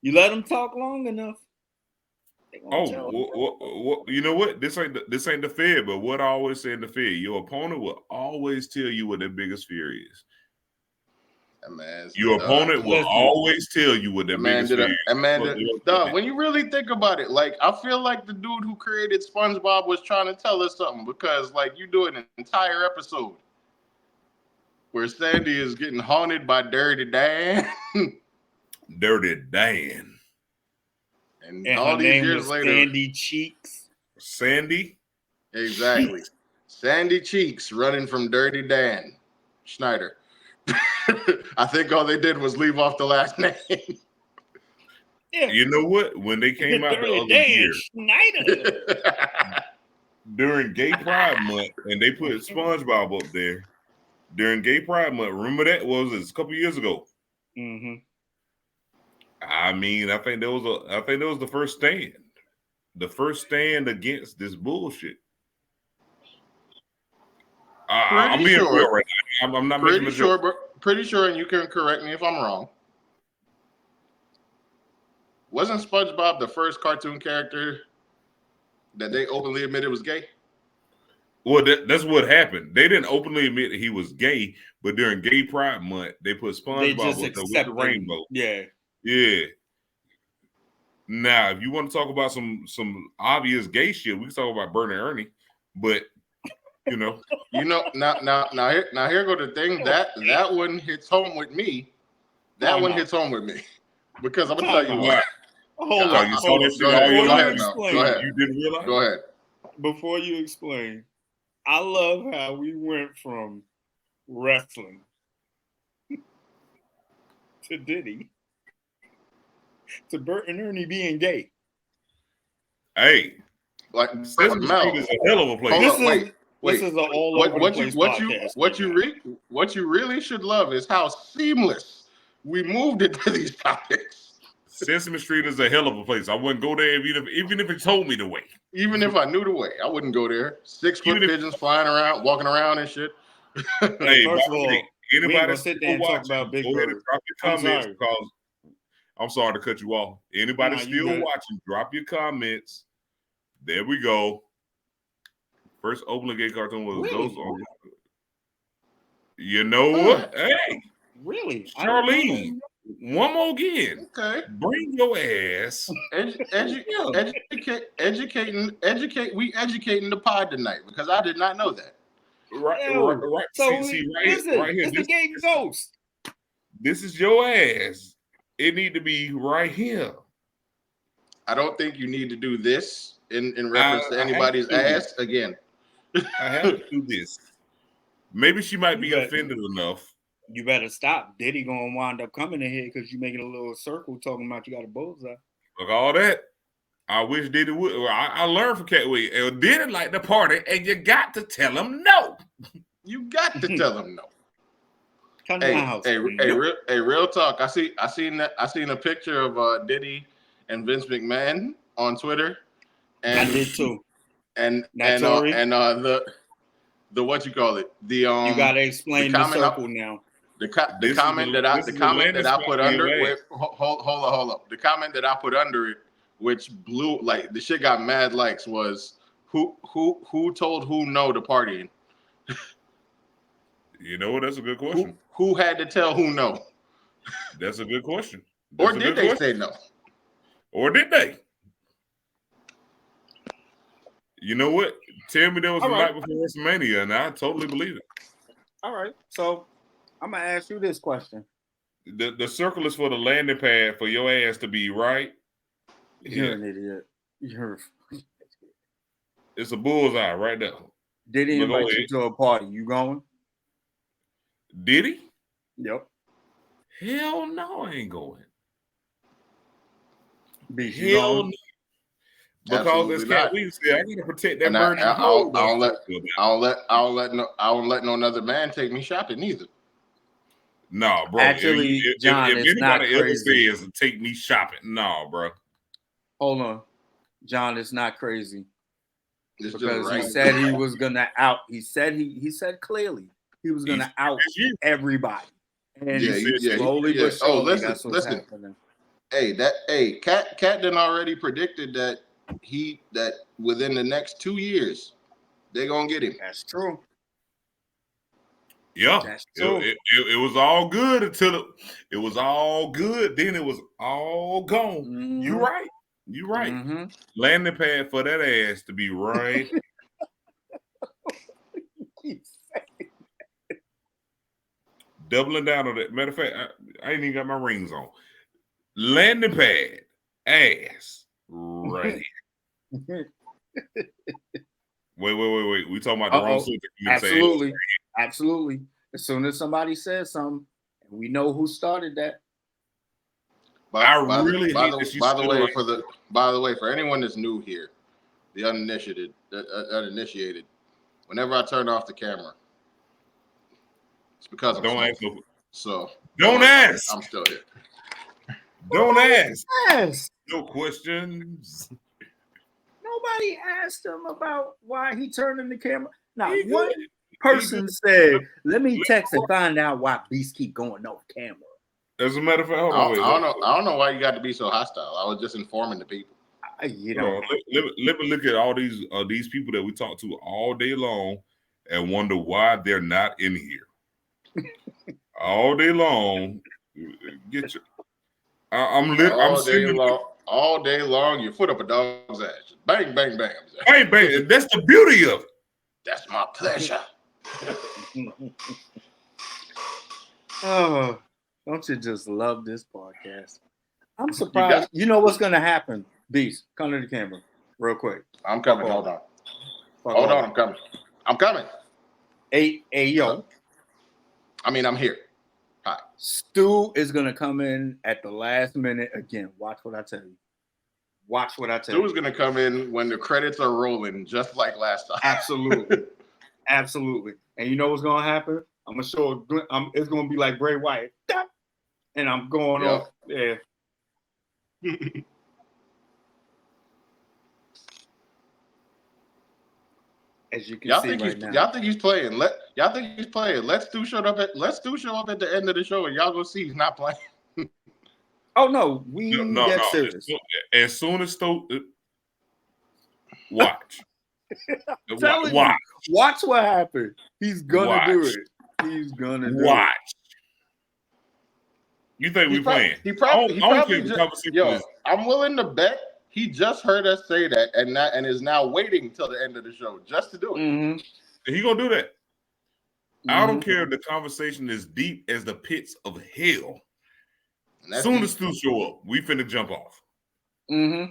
You let them talk long enough. You know what? This ain't the fear, but what I always say in the fear, your opponent will always tell you what their biggest fear is. Your opponent will always tell you what their biggest fear is. When you really think about it, like I feel like the dude who created SpongeBob was trying to tell us something, because like you do an entire episode where Sandy is getting haunted by Dirty Dan. Dirty Dan. And all these years later, Sandy Cheeks. Sandy? Exactly. Sandy Cheeks running from Dirty Dan Schneider. I think all they did was leave off the last name. Yeah. You know what? When they came out the other year, Schneider. During Gay Pride Month, and they put SpongeBob up there during Gay Pride Month. Remember that? What was it? A couple years ago. Mm-hmm. I mean, I think that was the first stand. The first stand against this bullshit. I'm being real right now. I'm not making a joke. Pretty sure, and you can correct me if I'm wrong. Wasn't SpongeBob the first cartoon character that they openly admitted was gay? Well, that's what happened. They didn't openly admit that he was gay, but during Gay Pride Month, they put SpongeBob with the rainbow. Yeah. Yeah. Now, if you want to talk about some obvious gay shit, we can talk about Bert and Ernie. But now here go the thing that one hits home with me. That one hits home with me because I'm gonna tell you what. Hold on. Go ahead. You didn't realize? Go ahead. Before you explain, I love how we went from wrestling to Diddy to Bert and Ernie being gay. Hey, like Sesame Street is a hell of a place. This is an all over the place podcast. What you really should love is how seamless we moved into these topics. Sesame Street is a hell of a place. I wouldn't go there even if it told me the way. Even if I knew the way, I wouldn't go there. 6-foot pigeons flying around, walking around and shit. Hey, first of all, anybody sit there and talk about Big Bird. Drop your comments because I'm sorry to cut you off. Anybody still watching, drop your comments. There we go. First openly gay cartoon was Ghost on. You know what? Hey. Really? Charlene. One more again. Okay. Bring your ass. We educating the pod tonight because I did not know that. Right. So see right here. It's the gay ghost. This is your ass. It need to be right here. I don't think you need to do this in reference to anybody's ass again. I have to do this. Maybe she might be offended enough. You better stop. Diddy gonna wind up coming in here because you making a little circle talking about you got a bullseye. Look, all that. I wish Diddy would. I learned from Catway. Diddy like the party, and you got to tell him no. You got to tell him no. Come to my house. Real talk. I seen a picture of Diddy and Vince McMahon on Twitter. And I did too. And the what you call it? The you gotta explain the circle now. The comment that I put under it. Hold up. The comment that I put under it, which blew like the shit got mad likes, was who told who no to partying? You know what? That's a good question. Who had to tell who no? That's a good question. Or did they say no? Or did they? You know what? Tell me there was a night before WrestleMania, and I totally believe it. All right. So I'm gonna ask you this question. The circle is for the landing pad for your ass to be right. You're an idiot. It's a bullseye right there. Did he invite you to a party? You going? Did he? Yep. Hell no, I ain't going. Hell no. Because as Cat Weed said, I gotta protect that bird. I won't let no other man take me shopping either. No, bro. Actually, John, if anybody ever says take me shopping, no, bro. Hold on, John, it's not crazy. It's because right. He said he was gonna out. He said clearly he was gonna out everybody. And slowly but surely, that's what's happening. Cat done already predicted that that within the next 2 years they're gonna get him. That's true. Yeah, that's true. It was all good until it was all good. Then it was all gone. Mm-hmm. You right. Mm-hmm. Landing pad for that ass to be right. Doubling down on that. Matter of fact, I ain't even got my rings on. Landing pad, ass, right. Wait. We talking about the wrong subject. Absolutely. Absolutely. As soon as somebody says something, we know who started that. By the way, for anyone that's new here, the uninitiated, whenever I turn off the camera, it's because don't ask. Don't ask. I'm still here. Don't ask. Yes. No questions. Nobody asked him about why he turned in the camera. Now, one person said, "Let me text and find out why Beast keep going off camera." As a matter of fact, I don't know why you got to be so hostile. I was just informing the people. Let me look at all these people that we talk to all day long and wonder why they're not in here. All day long, get your. All day long, your foot up a dog's ass. Bang, bang, bang. Bang, bang. That's the beauty of it. That's my pleasure. Oh, don't you just love this podcast? I'm surprised. You know what's going to happen? Beast, come to the camera real quick. I'm coming. Hold on. I'm coming. Hey, yo. I'm here. Hi. Stu is going to come in at the last minute again. Watch what I tell you. Stu's going to come in when the credits are rolling, just like last time. Absolutely. Absolutely. And you know what's going to happen? I'm going to show it's going to be like Bray Wyatt. And I'm going off there. As you can see right now. Y'all think he's playing. Let Stu show up at the end of the show and y'all go see he's not playing. Oh no, get serious. As soon as Stu watch. Watch what happened. He's gonna do it. He's gonna do it. You think we playing? I'm willing to bet he just heard us say that and is now waiting till the end of the show just to do it. Mm-hmm. He gonna do that. Mm-hmm. I don't care if the conversation is deep as the pits of hell. As soon as Stu show up, we finna jump off. Mm-hmm.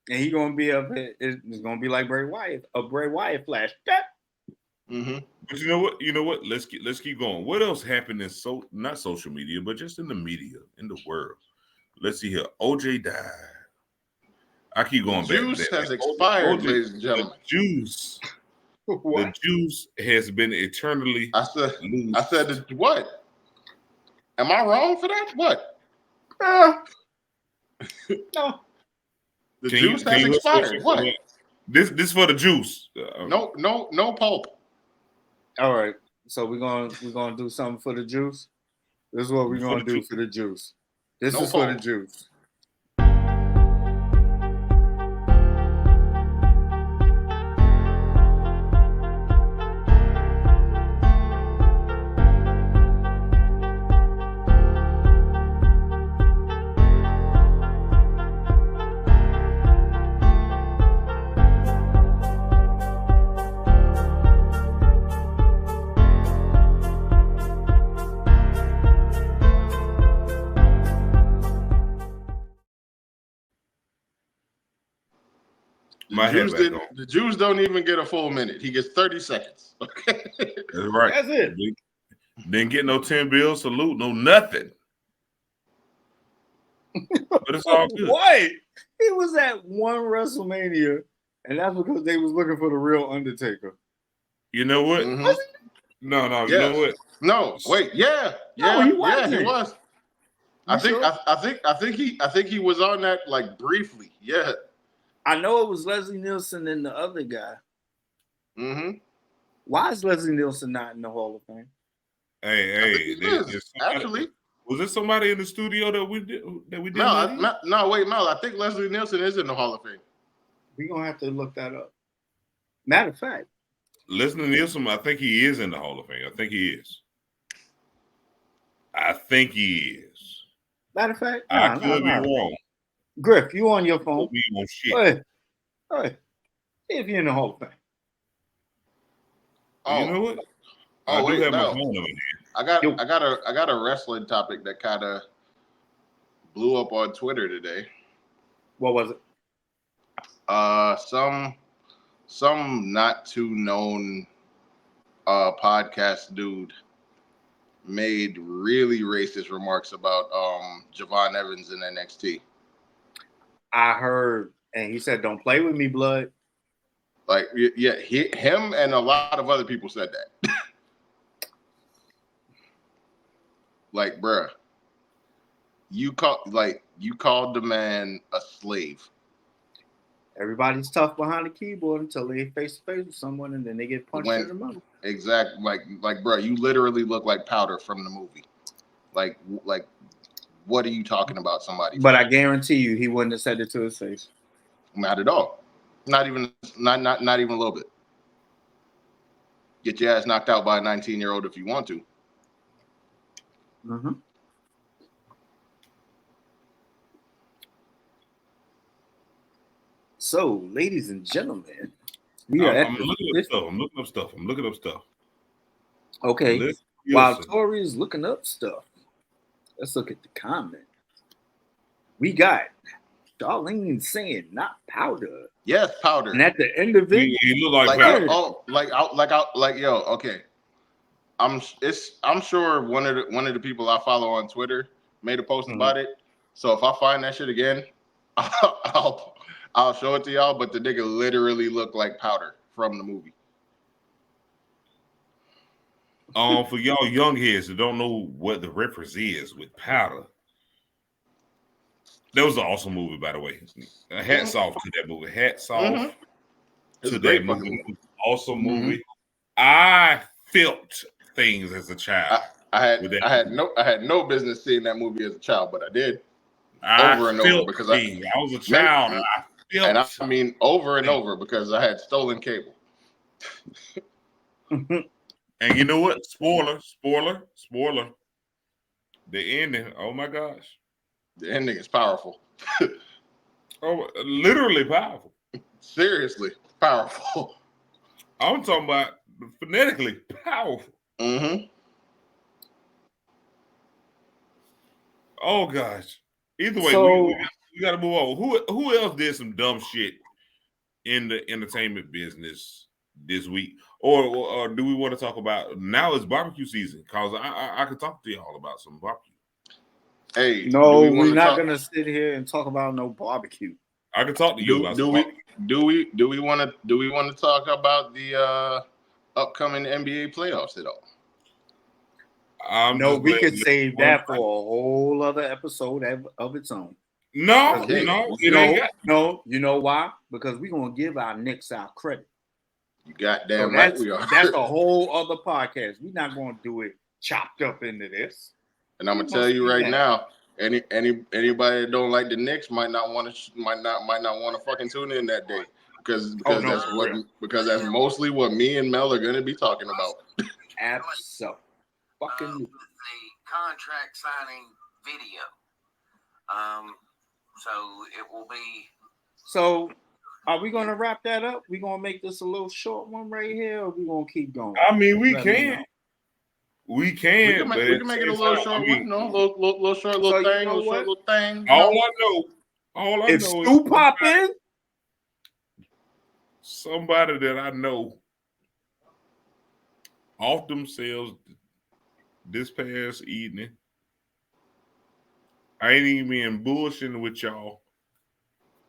And he gonna be up. It's gonna be like Bray Wyatt, a Bray Wyatt flash. Mm-hmm. But you know what? Let's keep going. What else happened in not social media, but just in the media, in the world? Let's see here. OJ died. I keep going back. Juice has expired, ladies and gentlemen. The juice has been eternally. I said what? Am I wrong for that? What? No. The juice has expired. What? This for the juice. No pulp. All right. So we're gonna do something for the juice. This is what we're gonna do for the juice. This is for the juice. The Jews don't even get a full minute. He gets 30 seconds. Okay. That's right. That's it. Didn't get no 10 bill salute, no nothing. But it's all good. What? He was at one WrestleMania, and that's because they was looking for the real Undertaker. You know what? Mm-hmm. No. You know what? No, wait. He was. I think he was on that like briefly. Yeah. I know it was Leslie Nielsen and the other guy. Mm-hmm. Why is Leslie Nielsen not in the Hall of Fame? Hey, actually. Was there somebody in the studio that we did? No, wait, Mel. I think Leslie Nielsen is in the Hall of Fame. We're going to have to look that up. Matter of fact. Listening to Newsom, I think he is in the Hall of Fame. I think he is. Matter of fact, I could be wrong. Griff, you on your phone. Be on shit. Hey. See if you're in the Hall of Fame. Oh. You know what? Oh, I do have my phone over here. I got a wrestling topic that kind of blew up on Twitter today. What was it? Some not too known podcast dude made really racist remarks about Javon Evans in NXT. I heard, and he said, "Don't play with me, blood." Like, yeah, him and a lot of other people said that. Like, bruh, you called the man a slave. Everybody's tough behind the keyboard until they face to face with someone, and then they get punched in the mouth. Exactly, like, bro, you literally look like Powder from the movie. Like, what are you talking about? Somebody? But I guarantee you, he wouldn't have said it to his face. Not at all. Not even a little bit. Get your ass knocked out by a 19-year-old if you want to. Mm-hmm. So, ladies and gentlemen, I'm looking up stuff. Okay. While Tori is looking up stuff, let's look at the comments. We got Darlene saying not Powder. Yes, Powder. And at the end of it, you look like Powder. Yo, okay. I'm sure one of the people I follow on Twitter made a post about it. So if I find that shit again, I'll show it to y'all. But the nigga literally looked like Powder from the movie. For y'all young heads that don't know what the reference is with Powder, that was an awesome movie, by the way. Hats off to that movie. Hats off to that movie. Awesome movie. I felt things as a child. I had no business seeing that movie as a child, but I did over and over because I was a child. And I mean over and over because I had stolen cable. And you know what? Spoiler. The ending. Oh my gosh. The ending is powerful. Oh, literally powerful. Seriously powerful. I'm talking about phonetically powerful. Mm-hmm. Oh gosh. Either way, we got to move on. Who else did some dumb shit in the entertainment business this week? Or do we want to talk about now? It's barbecue season because I could talk to y'all about some barbecue. Hey, no, we're not gonna sit here and talk about no barbecue. I can talk to you about some barbecue. Do we want to talk about the upcoming NBA playoffs at all? No, we could save that for a whole other episode of its own. No. You know why? Because we're gonna give our Knicks our credit. You goddamn right we are. That's a whole other podcast. We're not gonna do it chopped up into this. And I'm gonna tell you right now, anybody that don't like the Knicks might not want to fucking tune in that day because that's mostly what me and Mel are gonna be talking about. Absolutely. Fucking the contract signing video. So it will be. So, are we gonna wrap that up? We gonna make this a little short one right here, or we gonna keep going? I mean, we can. We can make it a little short one, little short thing. All I know if Stu pop in, somebody that I know off themselves this past evening. I ain't even being bullshitting with y'all.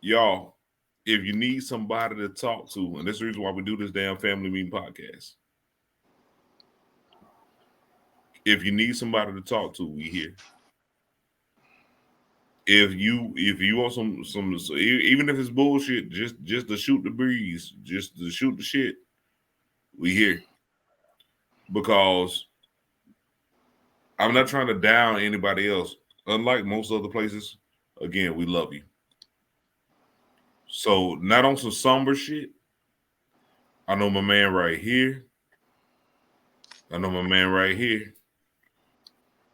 Y'all, if you need somebody to talk to, and this is the reason why we do this damn family meeting podcast. If you need somebody to talk to, we here. If you want some even if it's bullshit, just to shoot the breeze, just to shoot the shit, we here. Because I'm not trying to down anybody else. Unlike most other places, again, we love you. So not on some somber shit. I know my man right here.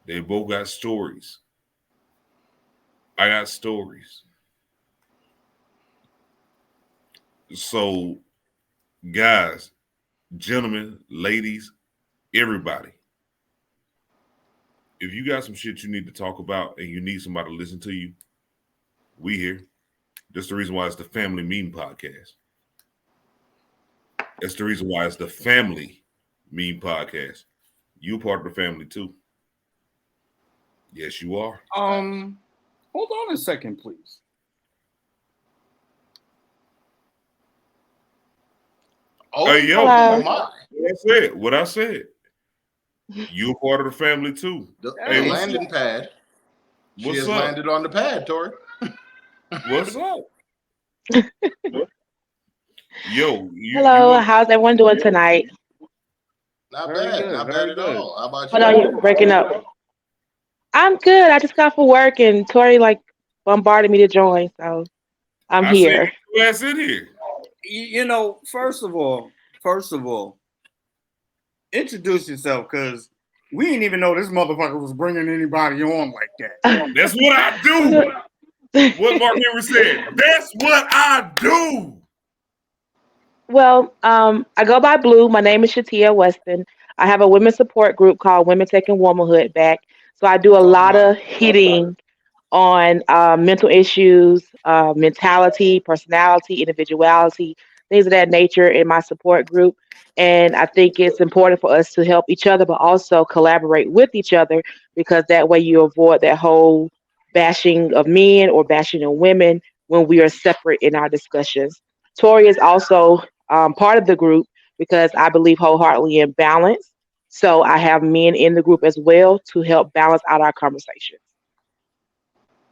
They both got stories. I got stories. So, guys, gentlemen, ladies, everybody, if you got some shit you need to talk about and you need somebody to listen to you, we here. That's the reason why it's the Family Meme Podcast. That's the reason why it's the Family Meme Podcast. You part of the family too. Yes, you are. Hold on a second, please. Oh, hey, yo, what I said. You're part of the family too. The landing pad. She has landed on the pad, Tori. What's up? Yo. Hello, how's everyone doing tonight? Not bad. Not bad at all. How about you? Hold on, you're breaking up. I'm good. I just got for work and Tori bombarded me to join, so I'm here. Let's in here. You know, first of all, introduce yourself, because we didn't even know this motherfucker was bringing anybody on like that. That's what I do. What Mark Henry said. That's what I do. Well, I go by Blue. My name is Shatia Weston. I have a women's support group called Women Taking Womanhood Back. So I do a lot of hitting on mental issues, mentality, personality, individuality, things of that nature in my support group. And I think it's important for us to help each other, but also collaborate with each other, because that way you avoid that whole bashing of men or bashing of women when we are separate in our discussions. Tori is also part of the group because I believe wholeheartedly in balance. So I have men in the group as well to help balance out our conversations.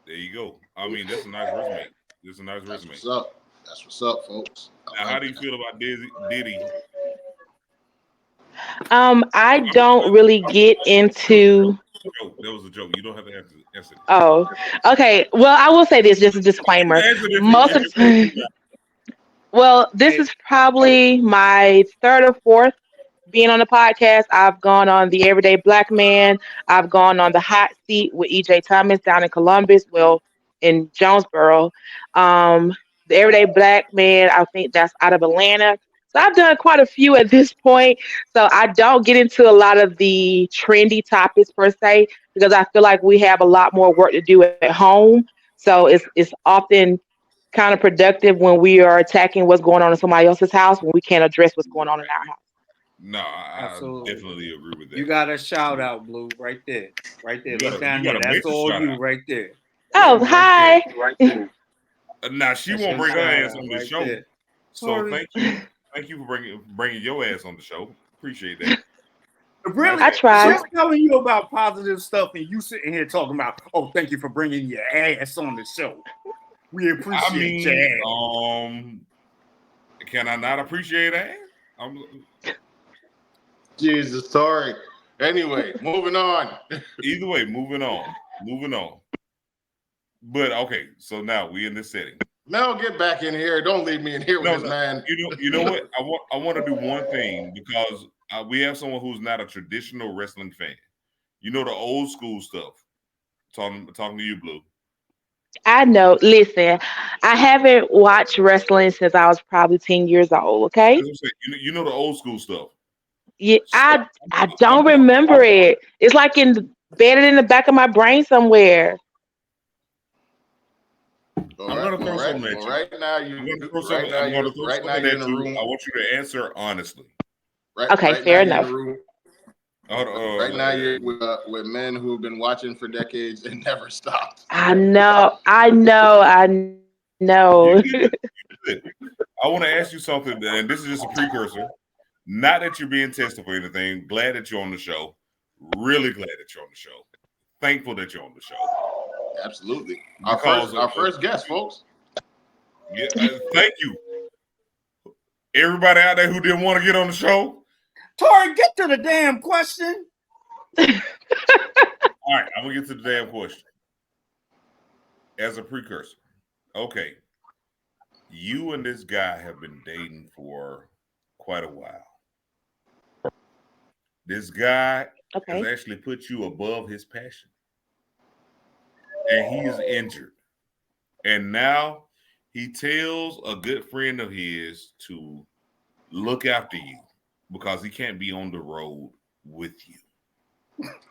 There you go. I mean, that's a nice resume. That's what's up. That's what's up, folks. Now, how do you feel about Diddy? I don't really get into. That was a joke. You don't have to answer. Oh, okay. Well, I will say this, just a disclaimer. Most of well, this is probably my third or fourth being on the podcast. I've gone on the Everyday Black Man. I've gone on the Hot Seat with EJ Thomas down in Columbus, in Jonesboro. The Everyday Black Man, I think that's out of Atlanta. So I've done quite a few at this point. So I don't get into a lot of the trendy topics per se, because I feel like we have a lot more work to do at home. So it's often kind of productive when we are attacking what's going on in somebody else's house when we can't address what's going on in our house. No, I definitely agree with that. You got a shout out, Blue, right there. Look down there. That's all you right there. Oh, hi. Now she won't bring her ass on the show. So thank you for bringing your ass on the show. Appreciate that. Really, I tried. She's telling you about positive stuff, and you sitting here talking about, oh, thank you for bringing your ass on the show. We appreciate your ass. Can I not appreciate ass? Jesus, sorry. Anyway, moving on. Either way, moving on. But okay, so now we in this setting. Mel, get back in here. Don't leave me in here with this man. You know what? I want to do one thing, because we have someone who's not a traditional wrestling fan. You know, the old school stuff. Talking to you, Blue. I know. Listen, I haven't watched wrestling since I was probably 10 years old. Okay. You know the old school stuff. Yeah, I don't remember it. It's like embedded in the back of my brain somewhere. I'm gonna throw something at you. Right now, you're in the room. I want you to answer honestly. Fair enough. Right now, you're with men who have been watching for decades and never stopped. I know. I want to ask you something, and this is just a precursor. Not that you're being tested for anything. Glad that you're on the show. Really glad that you're on the show. Thankful that you're on the show. Absolutely. Our first guest, folks. Yeah, thank you. Everybody out there who didn't want to get on the show. Tori, get to the damn question. All right, I'm going to get to the damn question. As a precursor. Okay. you and this guy have been dating for quite a while. This guy has actually put you above his passion. And he is injured. And now he tells a good friend of his to look after you because he can't be on the road with you.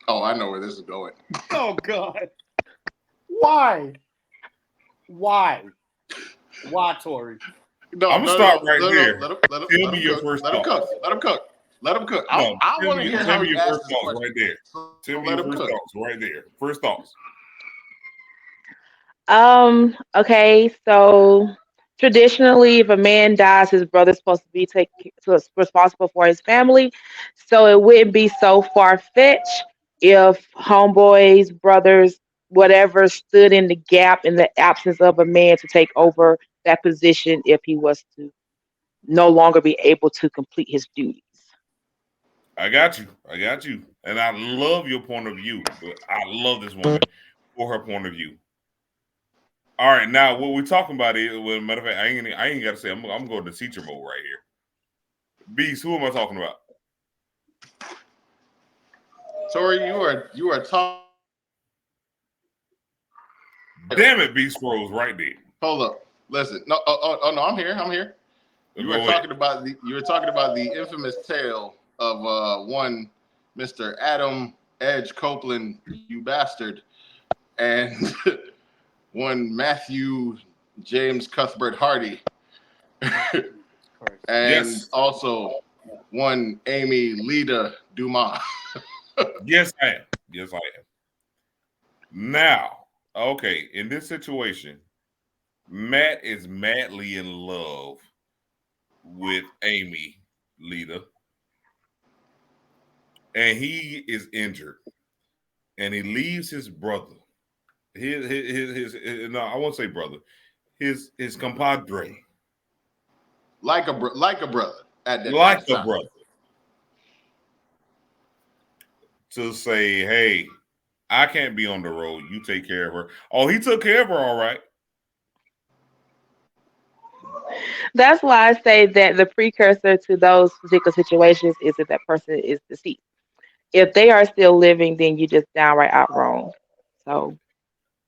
Oh, I know where this is going. Oh, God. Why? Why, Tori? No, I'm gonna start right there. Let him Tell me your first thoughts. Let him cook. I want to hear how he asked this question. Right there. Tell me your first thoughts right there. First thoughts. Okay, so traditionally, if a man dies, his brother's supposed to be responsible for his family. So it wouldn't be so far-fetched if homeboys, brothers, whatever stood in the gap in the absence of a man to take over that position if he was to no longer be able to complete his duties. I got you. And I love your point of view. I love this woman for her point of view. All right, now what we're talking about is, well, matter of fact, I ain't got to say. I'm going to teacher mode right here. Beast, who am I talking about? Tori, you are talking. Damn it, Beast Rose, right there. Hold up, listen. No, no, I'm here. You were talking about the infamous tale of one Mr. Adam Edge Copeland, you bastard, and one Matthew James Cuthbert Hardy, and also one Amy Lita Dumas. Yes, I am. Now, okay, in this situation, Matt is madly in love with Amy Lita, and he is injured, and he leaves his brother. His no, I won't say brother. His compadre, like a brother at that like time. a brother, to say, hey, I can't be on the road. You take care of her. Oh, he took care of her, all right. That's why I say that the precursor to those particular situations is that person is deceased. If they are still living, then you just downright out wrong. So.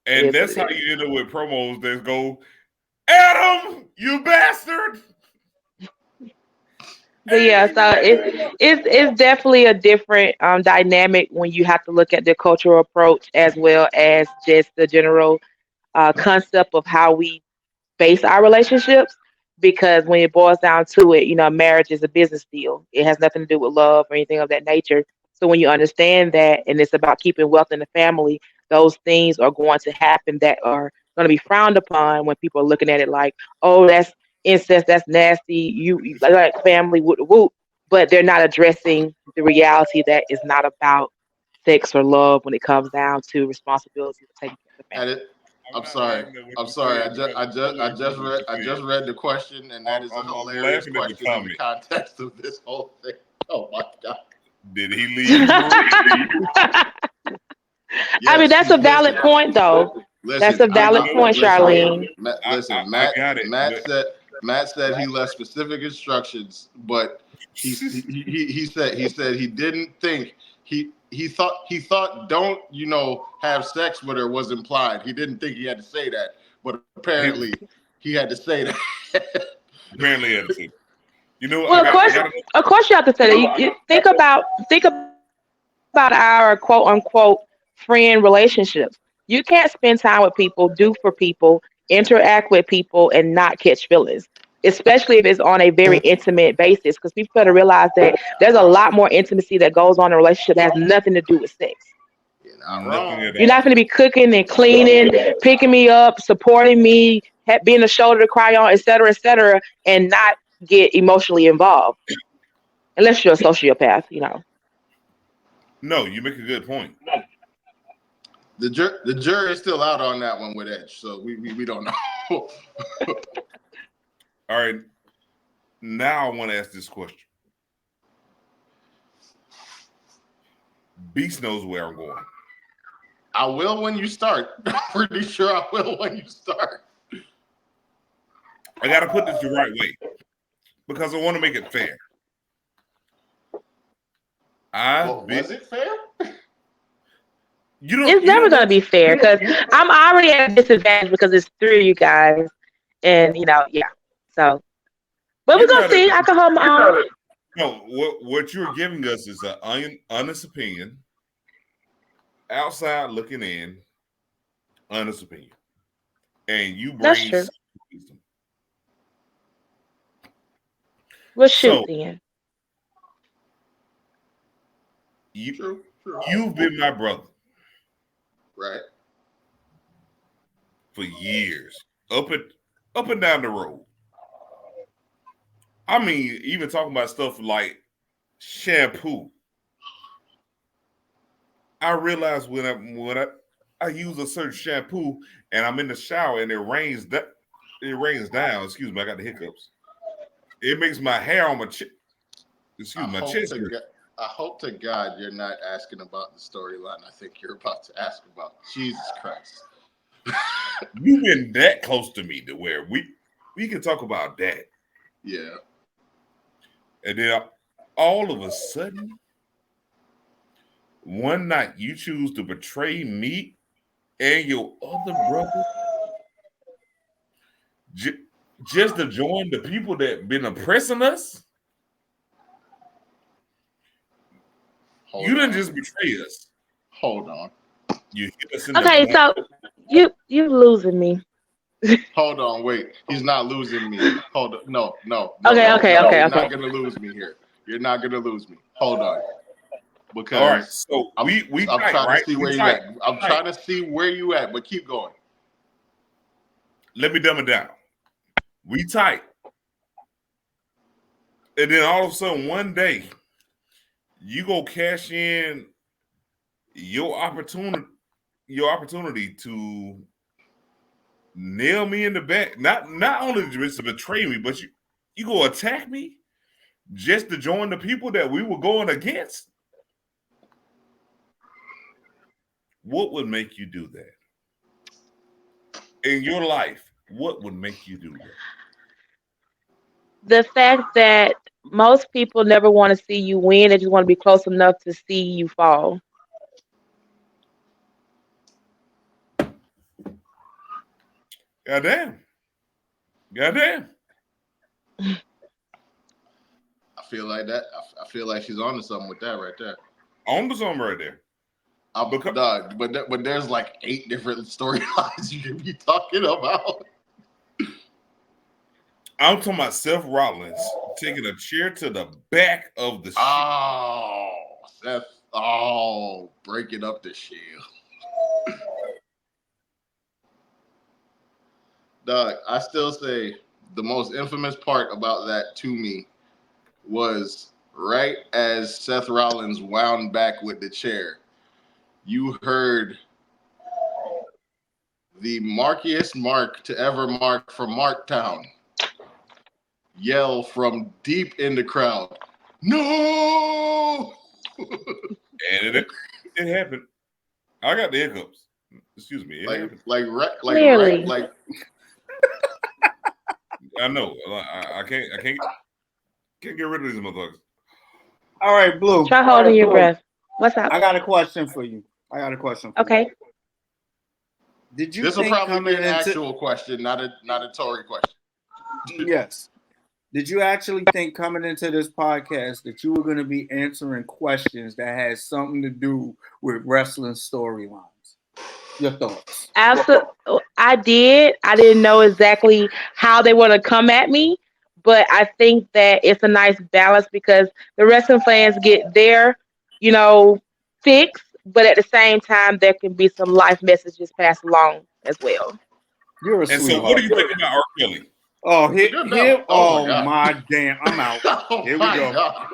And that's how you end up with promos that go, Adam, you bastard. But yeah, so it's definitely a different dynamic when you have to look at the cultural approach as well as just the general concept of how we base our relationships. Because when it boils down to it, marriage is a business deal. It has nothing to do with love or anything of that nature. So when you understand that, and it's about keeping wealth in the family, those things are going to happen that are going to be frowned upon when people are looking at it like, oh, that's incest, that's nasty, you like family, whoop. But they're not addressing the reality that is not about sex or love when it comes down to responsibility for taking care of the family. I'm sorry. I just read the question, and that is a hilarious question in the context of this whole thing. Oh my God! Did he leave? I mean, that's a valid point, though. That's a valid point, Charlene. Matt said he left specific instructions, but he said he didn't think he thought don't have sex with her was implied. He didn't think he had to say that, but apparently he had to say that. Apparently he had to say that. Well, of course you have to say that. You think about our quote unquote friend relationships. You can't spend time with people, do for people, interact with people, and not catch feelings. Especially if it's on a very intimate basis, because people got to realize that there's a lot more intimacy that goes on in a relationship that has nothing to do with sex. You're not going to be cooking and cleaning, picking me up, supporting me, being a shoulder to cry on, et cetera, and not get emotionally involved. Unless you're a sociopath, No, you make a good point. The jury is still out on that one with Edge, so we don't know. All right. Now I want to ask this question. Beast knows where I'm going. I will when you start. I'm pretty sure I will when you start. I got to put this the right way because I want to make it fair. Was it fair? It's never going to be fair because I'm already at a disadvantage because it's 3 of you guys. And, yeah. So, but we're going to see. I can hold my own. No, what you're giving us is an honest opinion, outside looking in, honest opinion. And you bring wisdom. We'll shoot then. You've been my brother. Right. For years. Up and down the road. I mean, even talking about stuff like shampoo. I realize when I use a certain shampoo and I'm in the shower and it rains down. Excuse me, I got the hiccups. It makes my hair on my chest. I hope to God you're not asking about the storyline I think you're about to ask about. Jesus Christ. You've been that close to me to where we can talk about that. Yeah. And then all of a sudden, one night you choose to betray me and your other brother just to join the people that been oppressing us. You didn't just betray us. Hold on. You hit us in okay, so you losing me. Hold on, wait. He's not losing me. Hold on. No. Okay. You're not gonna lose me here. You're not gonna lose me. Hold on. Because all right, so I'm trying to see where you at. I'm trying to see where you at, but keep going. Let me dumb it down. We tight. And then all of a sudden one day you go cash in your opportunity to nail me in the back. Not only just to betray me, but you go attack me just to join the people that we were going against. What would make you do that? In your life, what would make you do that? The fact that most people never want to see you win. They just want to be close enough to see you fall. Goddamn. I feel like that. I feel like she's on to something with that right there. On to something right there. But there's like 8 different storylines you can be talking about. I'm talking about Seth Rollins taking a chair to the back of the shield. Oh, Seth. Oh, breaking up the shield. Doug, I still say the most infamous part about that to me was right as Seth Rollins wound back with the chair, you heard the markiest mark to ever mark from Marktown yell from deep in the crowd, "No!" And it happened. I got the hiccups. Excuse me. Like I know. I can't get rid of these motherfuckers. All right, Blue. Try holding your breath. What's up? I got a question for you. Okay. Did you? This will probably be an actual question, not a Tory question. Yes. Did you actually think coming into this podcast that you were going to be answering questions that had something to do with wrestling storylines? Your thoughts? Absolutely. I did. I didn't know exactly how they want to come at me, but I think that it's a nice balance because the wrestling fans get their, fix, but at the same time, there can be some life messages passed along as well. You're a sweetheart. So what do you think about R. Kelly? Oh, here! Oh my damn! I'm out. Here we go. God.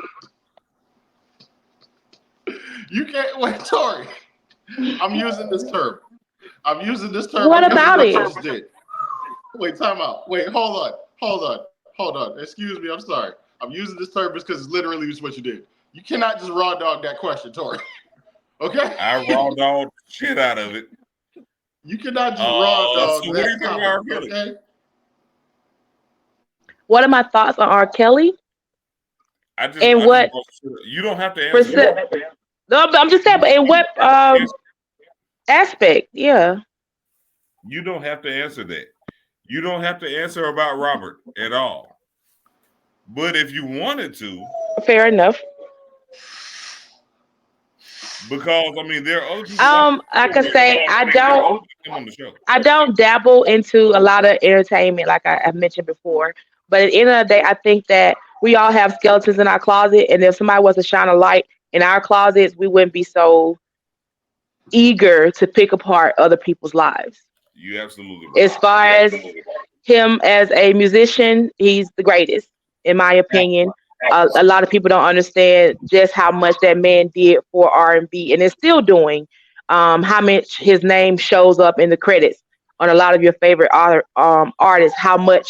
You can't wait, Tori. I'm using this term. What about it? Wait, time out. Wait, hold on. Excuse me. I'm sorry. I'm using this term because it's literally just what you did. You cannot just raw dog that question, Tori. Okay? I raw dog shit out of it. You cannot just raw dog so that what do you think about R. Kelly? Okay? What are my thoughts on R. Kelly? You don't have to answer. No, I'm just saying, but in what aspect? Yeah. You don't have to answer that. You don't have to answer about Robert at all. But if you wanted to, fair enough. Because I mean, there are other people. I can say I don't dabble into a lot of entertainment, like I mentioned before. But at the end of the day, I think that we all have skeletons in our closet, and if somebody was to shine a light in our closets, we wouldn't be so eager to pick apart other people's lives. You absolutely right. As far as him as a musician, he's the greatest, in my opinion. A lot of people don't understand just how much that man did for R&B, and is still doing. How much his name shows up in the credits on a lot of your favorite artists. How much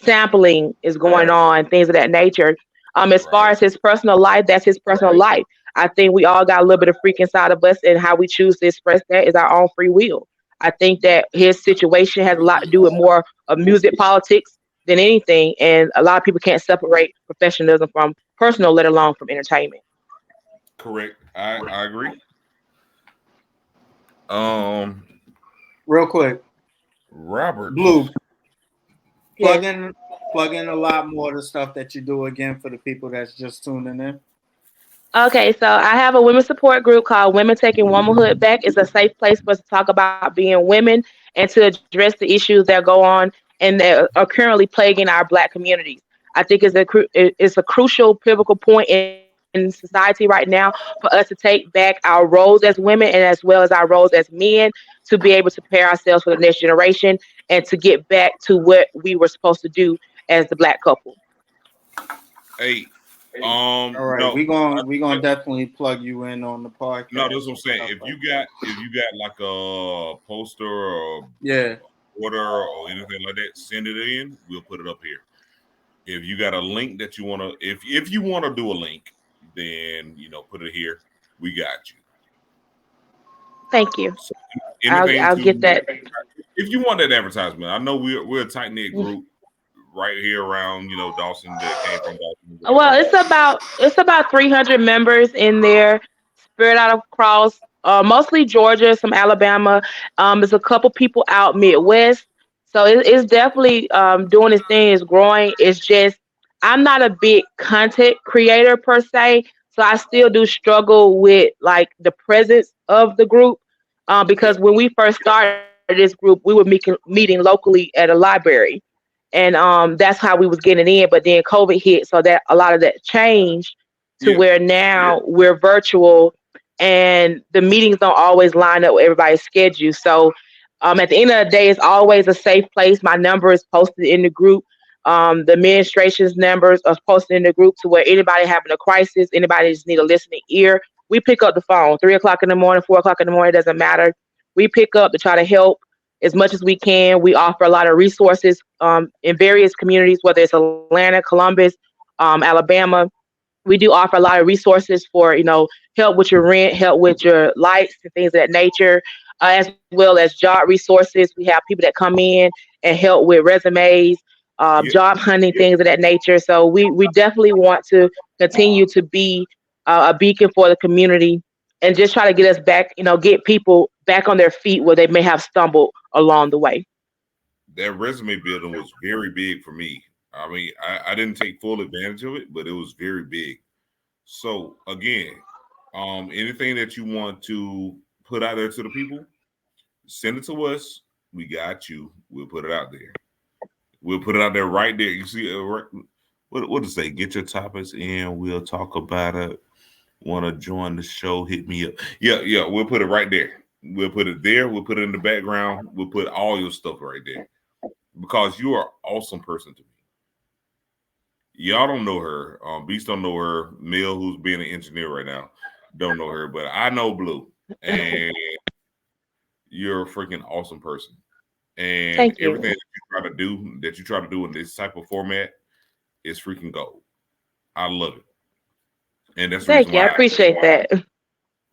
sampling is going on, things of that nature. As far as his personal life, that's his personal life. I think we all got a little bit of freak inside of us, and how we choose to express that is our own free will. I think that his situation has a lot to do with more of music politics than anything, and a lot of people can't separate professionalism from personal, let alone from entertainment. Correct. I agree. Real quick, Robert Blue, plug in a lot more of the stuff that you do again for the people that's just tuning in. Okay, so I have a women's support group called Women Taking Womanhood Back. It's a safe place for us to talk about being women and to address the issues that go on and that are currently plaguing our Black communities. I think it's a crucial, pivotal point in society right now for us to take back our roles as women and as well as our roles as men, to be able to prepare ourselves for the next generation and to get back to what we were supposed to do as the Black couple. Hey. All right, no, we're gonna definitely plug you in on the podcast. No, that's what I'm saying. If you got like a poster or order or anything like that, send it in. We'll put it up here. If you got a link that you want to, if you want to do a link, then put it here. We got you. Thank you. So I'll get that. If you want that advertisement, I know we're a tight knit group. Right here around, Dawson, that came from Dawson. Well, it's about 300 members in there, spread out across mostly Georgia, some Alabama. There's a couple people out Midwest, so it's definitely doing its thing. It's growing. It's just I'm not a big content creator per se, so I still do struggle with like the presence of the group because when we first started this group, we were meeting locally at a library. And that's how we was getting in, but then COVID hit, so that a lot of that changed to where now we're virtual, and the meetings don't always line up with everybody's schedule. So at the end of the day, it's always a safe place. My number is posted in the group. The administration's numbers are posted in the group to where anybody having a crisis, anybody just need a listening ear, we pick up the phone. 3:00 in the morning, 4:00 in the morning, doesn't matter. We pick up to try to help as much as we can. We offer a lot of resources in various communities, whether it's Atlanta, Columbus, Alabama. We do offer a lot of resources for, help with your rent, help with your lights and things of that nature, as well as job resources. We have people that come in and help with resumes, job hunting, things of that nature. So we definitely want to continue to be a beacon for the community and just try to get us back, get people back on their feet where they may have stumbled along the way. That resume building was very big for me. I mean, I didn't take full advantage of it, but it was very big. So again, anything that you want to put out there to the people, send it to us. We got you. We'll put it out there. We'll put it out there right there. You see, what to say? Get your topics in. We'll talk about it. Want to join the show? Hit me up. Yeah. We'll put it right there. We'll put it there. We'll put it in the background. We'll put all your stuff right there because you are an awesome person to me. Y'all don't know her. Beast don't know her. Mill, who's being an engineer right now, don't know her, but I know Blue, and you're a freaking awesome person. And everything that you try to do in this type of format is freaking gold. I love it. And that's thank you. I appreciate that.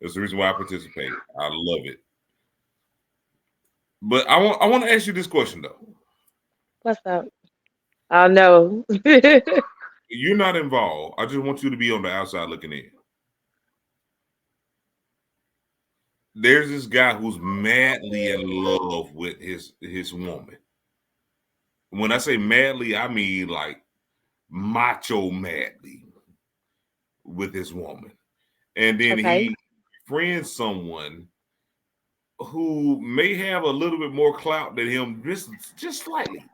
That's the reason why I participate. I love it. But I want to ask you this question though. What's up? I know. You're not involved. I just want you to be on the outside looking in. There's this guy who's madly in love with his woman. When I say madly, I mean like macho madly with his woman. And then he friends someone who may have a little bit more clout than him, just slightly.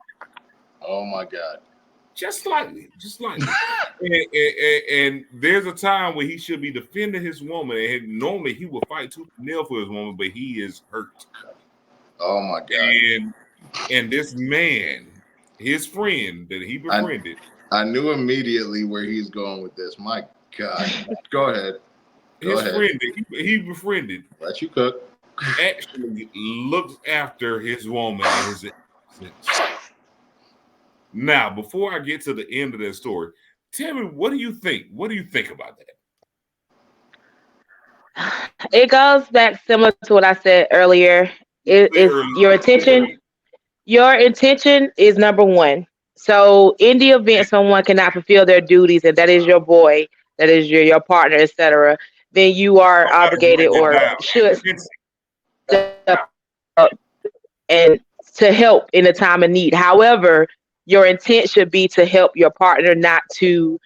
Oh my God. Just slightly. and there's a time where he should be defending his woman, and normally he would fight tooth and nail for his woman, but he is hurt. Oh my God. And this man, his friend that he befriended, I knew immediately where he's going with this. My God. Go ahead. His friend that he befriended, let you cook, actually looks after his woman and his. Now, before I get to the end of that story, tell me, what do you think? What do you think about that? It goes back similar to what I said earlier. It's your intention. Your intention is number one. So in the event someone cannot fulfill their duties, and that is your boy, that is your partner, etc., then you are obligated or should step up and to help in a time of need. However, your intent should be to help your partner, not to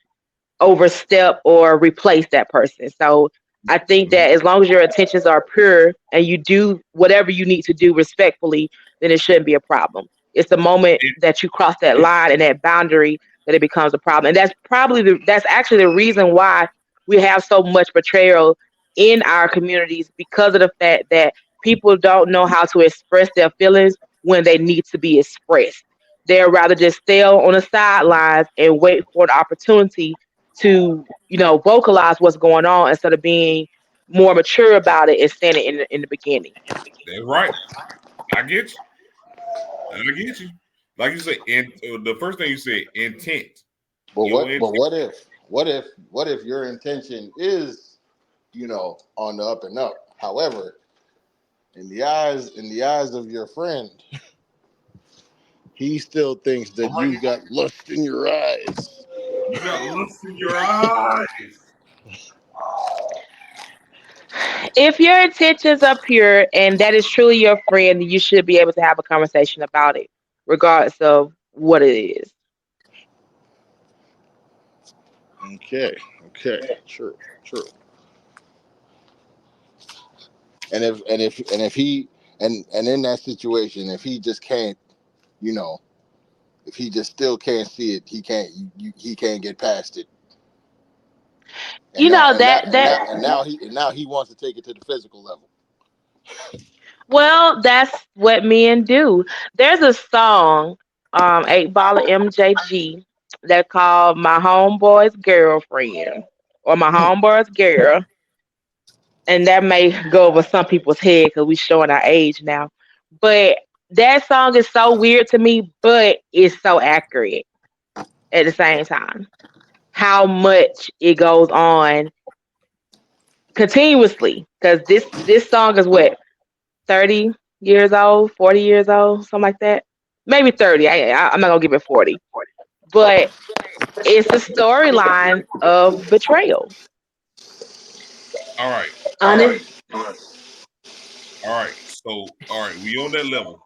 overstep or replace that person. So I think that as long as your intentions are pure and you do whatever you need to do respectfully, then it shouldn't be a problem. It's the moment that you cross that line and that boundary that it becomes a problem. And that's actually the reason why we have so much betrayal in our communities, because of the fact that people don't know how to express their feelings when they need to be expressed. They'd rather just stay on the sidelines and wait for an opportunity to, vocalize what's going on instead of being more mature about it and saying it in the beginning. That's right. I get you. Like you said, and the first thing you said, intent. But what if your intention is, on the up and up? However, in the eyes of your friend, he still thinks that you got lust in your eyes. You got lust in your eyes. If your intentions are pure and that is truly your friend, you should be able to have a conversation about it, regardless of what it is. Okay, true. And if he and in that situation, if he just can't, if he just still can't see it, he can't get past it. And now he wants to take it to the physical level. Well, that's what men do. There's a song, 8 Ball of MJG, that called My Homeboy's Girlfriend or My Homeboy's Girl. And that may go over some people's head because we're showing our age now. But that song is so weird to me, but it's so accurate at the same time. How much it goes on continuously. Because this song is what, 30 years old, 40 years old, something like that. Maybe 30. I'm not going to give it 40. But it's the storyline of betrayal. All right. So, we on that level.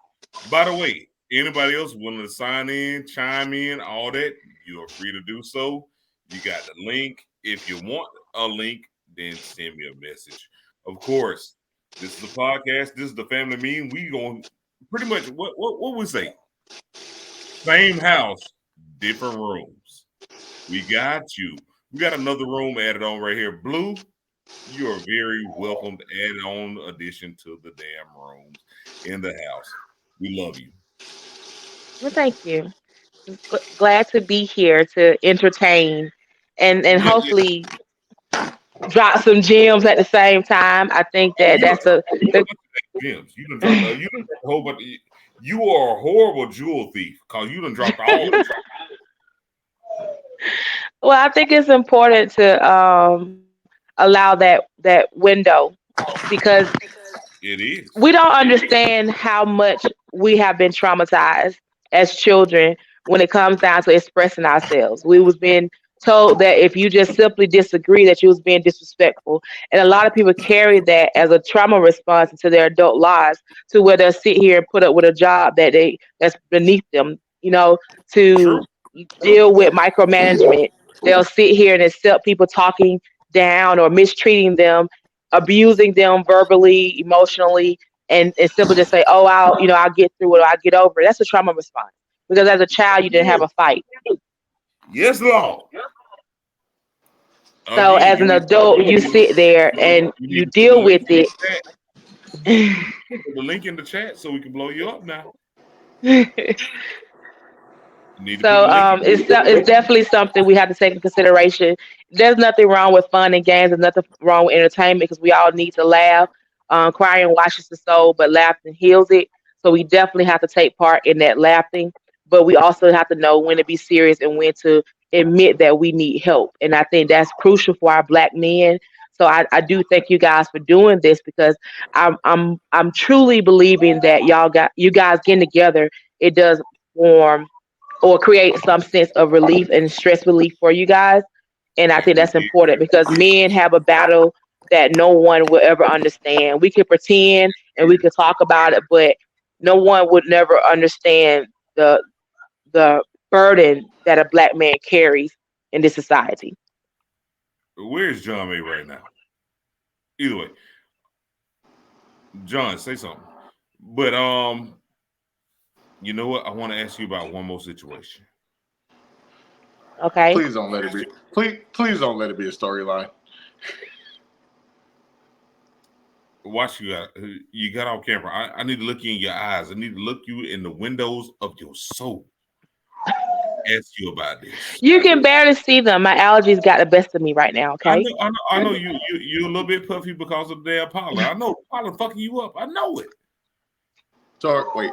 By the way, anybody else willing to sign in, chime in, all that, you are free to do so. You got the link. If you want a link, then send me a message. Of course, this is the podcast. This is the family meeting. We going pretty much what we say. Same house, different rooms. We got you. We got another room added on right here. Blue, you are very welcome to add on addition to the damn rooms in the house. We love you. Well, thank you. Glad to be here to entertain and hopefully drop some gems at the same time. I think that that's gems. You done dropped a whole bunch. You are a horrible jewel thief because you done dropped all the. Well, I think it's important to allow that window because it is. We don't understand how much we have been traumatized as children when it comes down to expressing ourselves. We was being told that if you just simply disagree, that you was being disrespectful. And a lot of people carry that as a trauma response into their adult lives, to where they'll sit here and put up with a job that's beneath them, to deal with micromanagement. They'll sit here and accept people talking down or mistreating them, abusing them verbally, emotionally, and simply just say, "Oh, I'll get through it, or I'll get over it." That's a trauma response, because as a child you didn't have a fight. Yes, Lord. So as an adult, you sit there and you deal with it. Put the link in the chat so we can blow you up now. So it's definitely something we have to take into consideration. There's nothing wrong with fun and games. There's nothing wrong with entertainment, because we all need to laugh. Crying washes the soul, but laughing heals it. So we definitely have to take part in that laughing. But we also have to know when to be serious and when to admit that we need help. And I think that's crucial for our Black men. So I do thank you guys for doing this, because I'm truly believing that you guys getting together, it does form or create some sense of relief and stress relief for you guys. And I think that's important, because men have a battle that no one will ever understand. We can pretend and we can talk about it, but no one would never understand the burden that a Black man carries in this society. Where's John May right now? Either way, John, say something. But you know what? I want to ask you about one more situation. Okay. Please don't let it be. Please don't let it be a storyline. Watch you got off camera. I need to look you in your eyes. I need to look you in the windows of your soul. Ask you about this. You can barely see them. My allergies got the best of me right now. Okay. I know you're a little bit puffy because of the damn pollen. I know pollen fucking you up. I know it. Tori.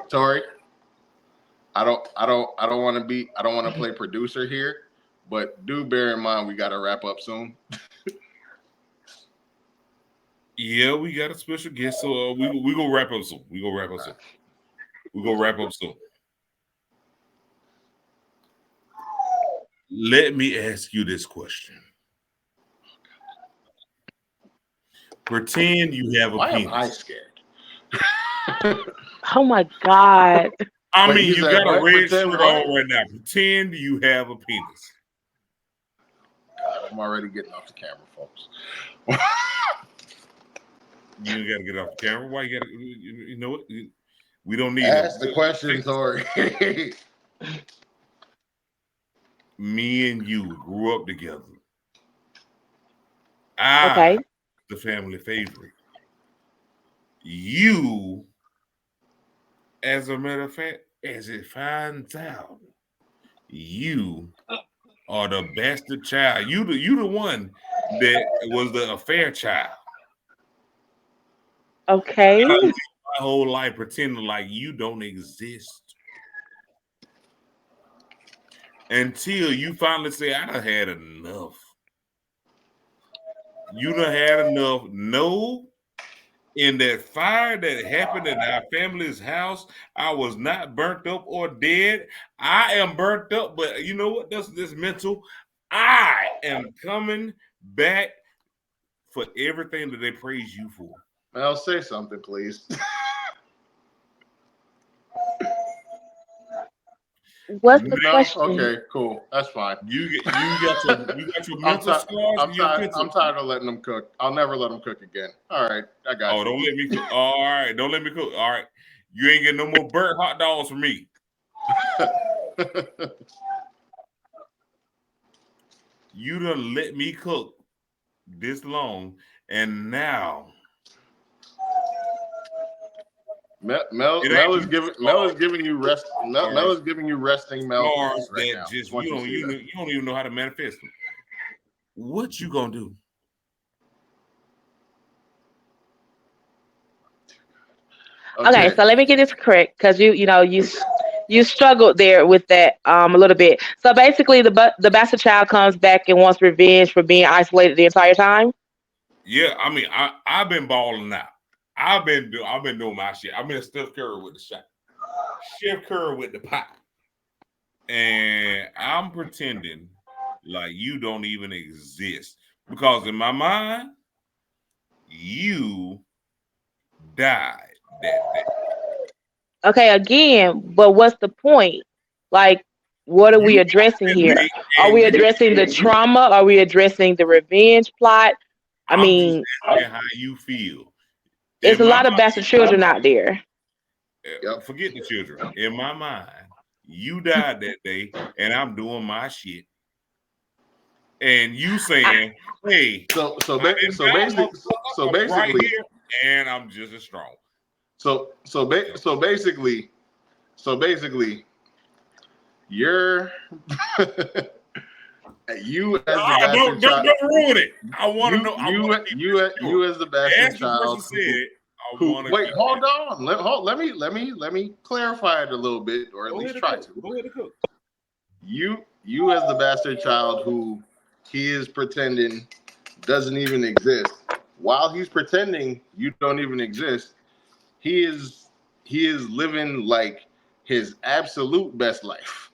I don't want to play producer here, but do bear in mind we got to wrap up soon. Yeah, we got a special guest, so we gonna wrap up soon. We gonna wrap up soon. Let me ask you this question. Pretend you have a penis. Why am I scared? Oh my God. I mean, you got a red shirt on right now. Pretend you have a penis. God, I'm already getting off the camera, folks. You got to get off the camera. Why you got to? You know what? We don't need. Ask the question, sorry. Me and you grew up together. Okay. The family favorite. You, as a matter of fact, as it finds out, you are the bastard child. You the one that was the affair child. Okay. My whole life pretending like you don't exist. Until you finally say, I done had enough. You done had enough. No, in that fire that happened in our family's house, I was not burnt up or dead. I am burnt up, but you know what? That's this mental. I am coming back for everything that they praise you for. Mel, say something, please. What's the question? Okay, cool. That's fine. You got your mental scars. I'm tired of letting them cook. I'll never let them cook again. All right, I got you. Don't let me cook. All right, don't let me cook. All right, you ain't getting no more burnt hot dogs from me. You done let me cook this long, and now Mel is giving you rest. Mel is giving you resting Mel right now. Just you don't even know how to manifest them. What you gonna do? Okay, so let me get this correct, because you struggled there with that a little bit. So basically, the bastard child comes back and wants revenge for being isolated the entire time. Yeah, I mean, I've been balling out. I've been doing my shit. I've been Steph Curry with the shot. Chef Curry with the pot. and I'm pretending like you don't even exist because in my mind, you died that day. Okay, again, but what's the point? Like, what are we addressing here? Are we addressing the trauma? Are we addressing the revenge plot? I mean, just asking how you feel. It's a lot of bastard children out there. Forget the children. In my mind, you died that day, and I'm doing my shit. And you saying, "Hey, so basically, right here, and I'm just as strong." So basically, you're you as the bastard child. Don't ruin it. I want to know. You as the bastard child. Wait, hold on. Let me clarify it a little bit, or at least try to. Go ahead and cook. You as the bastard child who he is pretending doesn't even exist. While he's pretending you don't even exist, he is living like his absolute best life.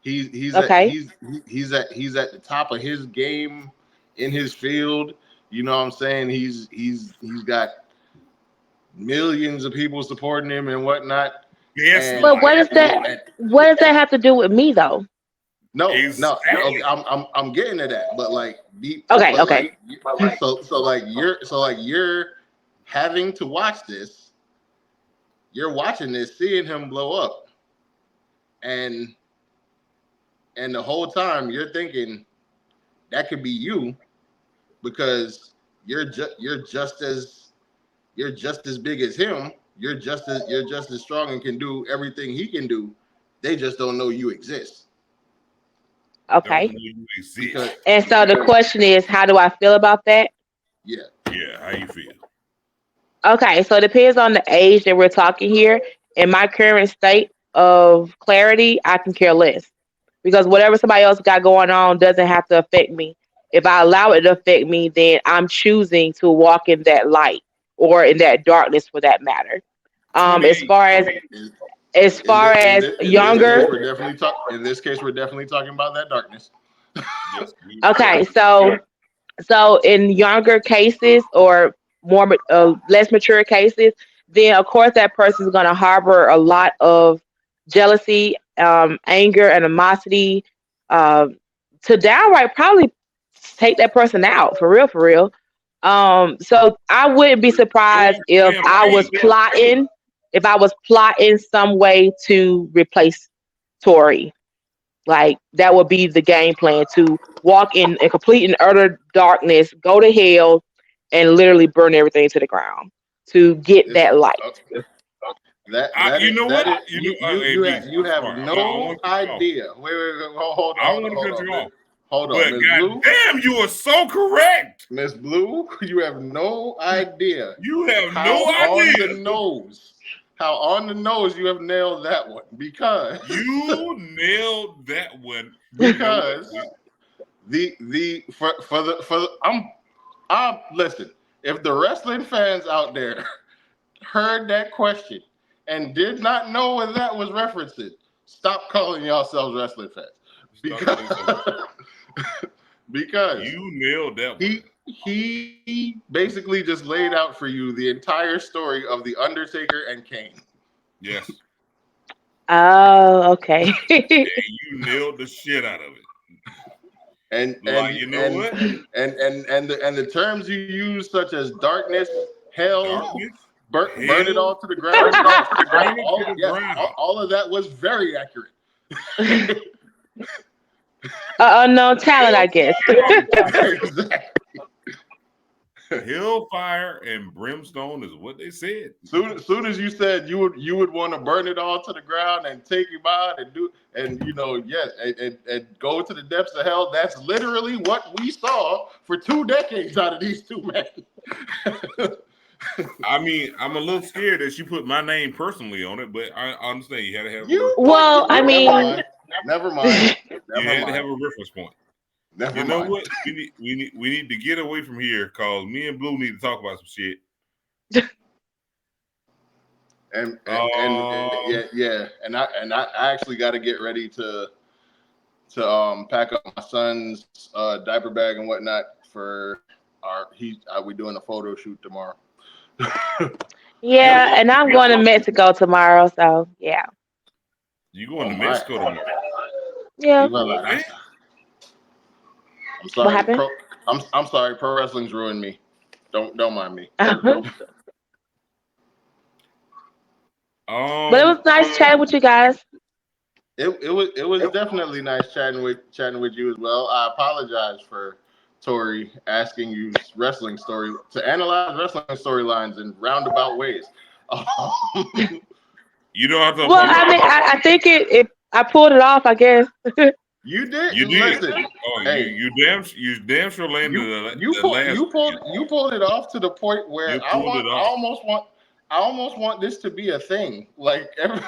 He's okay. He's at the top of his game in his field. You know what I'm saying? He's got millions of people supporting him and whatnot. Yes, but what does that have to do with me though? No, I'm getting to that, but like, okay. So you're having to watch this. You're watching this, seeing him blow up, and the whole time you're thinking that could be you, because you're just as big as him. You're just as strong and can do everything he can do. They just don't know you exist. Okay. And so the question is, how do I feel about that? Yeah. How you feel? Okay, so it depends on the age that we're talking here. In my current state of clarity, I can care less, because whatever somebody else got going on doesn't have to affect me. If I allow it to affect me, then I'm choosing to walk in that light or in that darkness, for that matter. As far as younger, in this case, we're definitely talking about that darkness. Okay, so in younger cases or more less mature cases, then of course that person is going to harbor a lot of jealousy, anger, animosity, to downright probably take that person out for real. So I wouldn't be surprised if I was plotting some way to replace Tori. Like, that would be the game plan, to walk in a complete and utter darkness, go to hell, and literally burn everything to the ground to get that light. You have no idea. Wait, hold on. Hold on, Miss Blue. Damn, you are so correct, Miss Blue. You have no idea. You have no idea. How on the nose you have nailed that one, because you nailed that one, because listen, if the wrestling fans out there heard that question and did not know what that was referencing, stop calling yourselves wrestling fans, because you nailed that one. He basically just laid out for you the entire story of The Undertaker and Kane. Yes. Oh, okay. And you nailed the shit out of it. And you know what? And the terms you use, such as darkness, hell, burn it all to the ground. All of that was very accurate. Unknown talent, I guess. Exactly. Hellfire and brimstone is what they said. Soon as you said you would want to burn it all to the ground and take him out and go to the depths of hell. That's literally what we saw for 2 decades out of these two men. I mean, I'm a little scared that you put my name personally on it, but I understand you had to have. Never mind. You had to have a reference point. You know what? We need to get away from here, because me and Blue need to talk about some shit. And I actually got to get ready to to pack up my son's diaper bag and whatnot for we doing a photo shoot tomorrow. Yeah, and I'm going to Mexico tomorrow, so yeah. You going to Mexico tomorrow? Yeah. I'm sorry. What happened? I'm sorry. Pro wrestling's ruined me. Don't mind me. But it was nice chatting with you guys. It was definitely nice chatting with you as well. I apologize for Tori asking you to analyze wrestling storylines in roundabout ways. You don't have to. Well, I mean, I think I pulled it off, I guess. You did. You did. Listen, hey, you damn sure landed you pulled it off to the point where I almost want this to be a thing. Like every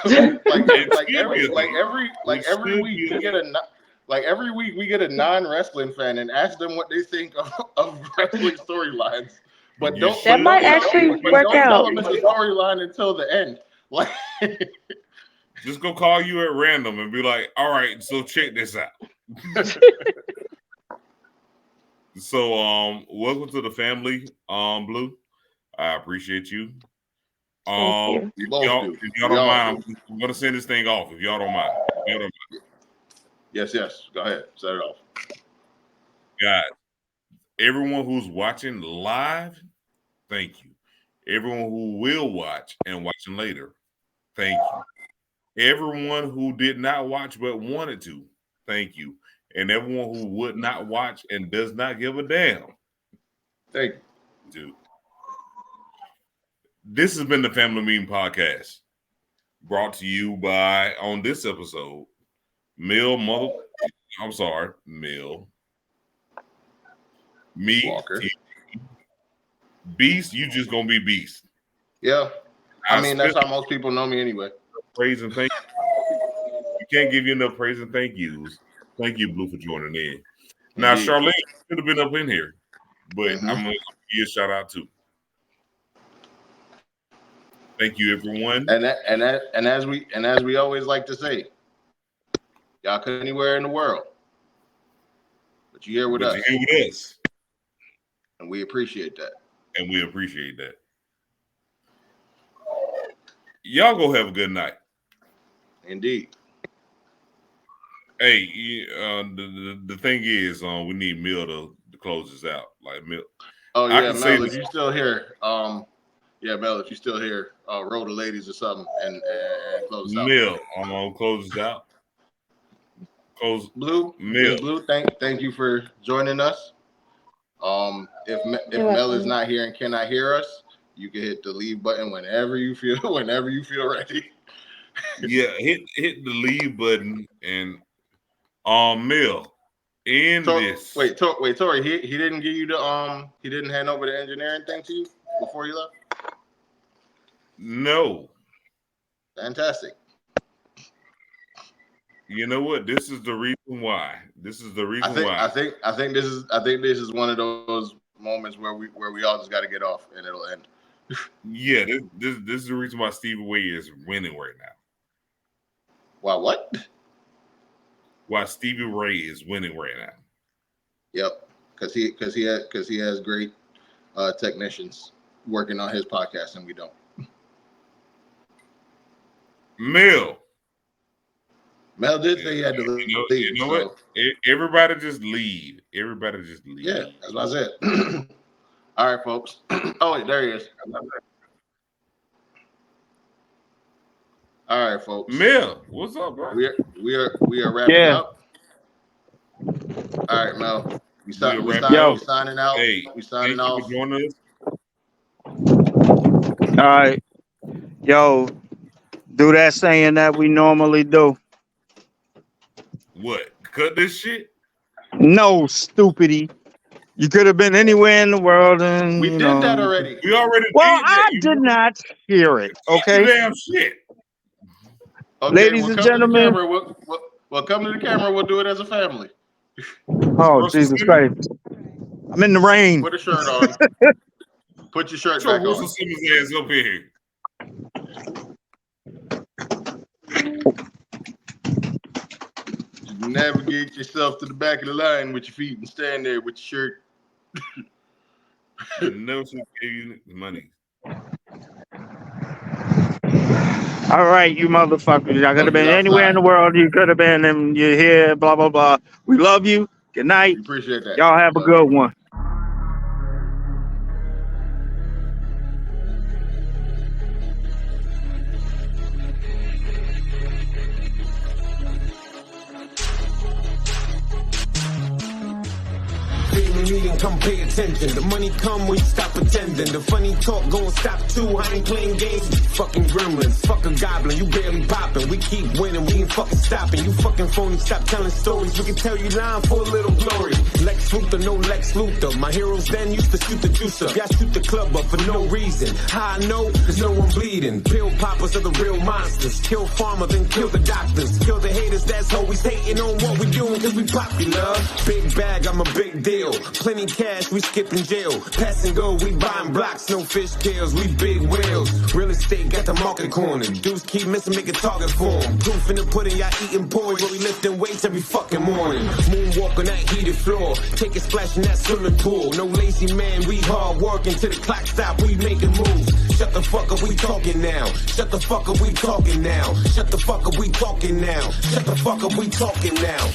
week we get a non-wrestling fan and ask them what they think of wrestling storylines. But that might actually work out. Don't tell them it's a storyline until the end. Like, just go call you at random and be like, all right, so check this out. So welcome to the family, Blue. I appreciate you. Thank you. Y'all, if y'all don't mind, I'm gonna send this thing off if y'all don't mind. Yes. Go ahead. Set it off. Guys, everyone who's watching live, thank you. Everyone who will watch and watching later, thank you. Everyone who did not watch but wanted to, thank you. And everyone who would not watch and does not give a damn, thank you. Dude. This has been the Family Meeting Podcast, brought to you by, on this episode, Mill. Me, Walker. Beast, you just gonna be Beast. Yeah. I mean, that's how most people know me anyway. Praise and thank you. You can't give you enough praise and thank yous. Thank you, Blue, for joining in. Now, Charlene should have been up in here, but I'm gonna give you a shout out too. Thank you, everyone. And as we always like to say, y'all could anywhere in the world, but you're here with us. You're here with us. And we appreciate that. Y'all go have a good night. Indeed. Hey, the thing is, we need Mill to close this out. Like Mill. Oh yeah, Mel, if you're still here, Mel, if you're still here, roll the ladies or something and close this out. Mill, I'm gonna close this out. Blue, thank you for joining us. If Mel is not here and cannot hear us, you can hit the leave button whenever you feel ready. Yeah, hit the leave button and Mill this. Wait, Tori, he didn't give you the he didn't hand over the engineering thing to you before you left? No. Fantastic. You know what? This is the reason why. I think this is one of those moments where we all just got to get off and it'll end. Yeah, this is the reason why Stevie Way is winning right now. Why what? Why Stevie Ray is winning right now. Yep, because he has great technicians working on his podcast and we don't. Mel did say he had to leave. You know what? Everybody just leave. Yeah, that's what I said. All right, folks. Oh, wait, there he is. All right, folks. Mel, what's up, bro? We are wrapping up. All right, Mel. We signing out. Hey, we signing off. All right. Yo, do that saying that we normally do. What? Cut this shit? No, stupidity. You could have been anywhere in the world, and we did that already. We already. Well, I did not hear it. Okay. Damn shit. Okay, ladies and gentlemen, we'll come to the camera. We'll do it as a family. Oh, Jesus Christ! I'm in the rain. Put a shirt on. Put your shirt back on. Russell Simmons' ass up here. navigate yourself to the back of the line with your feet and stand there with your shirt. Nelson gave you money. All right, you motherfuckers. Y'all could have been anywhere in the world. You could have been, and you're here, blah, blah, blah. We love you. Good night. We appreciate that. Y'all have a good one. And come pay attention. The money come when you stop pretending. The funny talk gon' stop too. I ain't playing games with fucking gremlins. Fuck a goblin, you barely popping. We keep winning, we ain't fucking stopping. You fucking phony, stop telling stories. We can tell you lying for a little glory. Lex Luthor, no Lex Luthor. My heroes then used to shoot the juicer. Y'all shoot the club up for no reason. How I know? Cause no one bleeding. Pill poppers are the real monsters. Kill farmer, then kill the doctors. Kill the haters that's always hating on what we doing cause we popular. Big bag, I'm a big deal. Plenty cash, we skipping jail. Pass and go, we buying blocks, no fish tails, we big whales. Real estate got the market corner. Dudes keep missing, make a target for them. Proof in the pudding, y'all eating porridge, but we lifting weights every fucking morning. Moonwalk on that heated floor, take a splash in that swimming pool. No lazy man, we hard working till the clock stop, we making moves. Shut the fuck up, we talking now. Shut the fuck up, we talking now. Shut the fuck up, we talking now. Shut the fuck up, we talking now.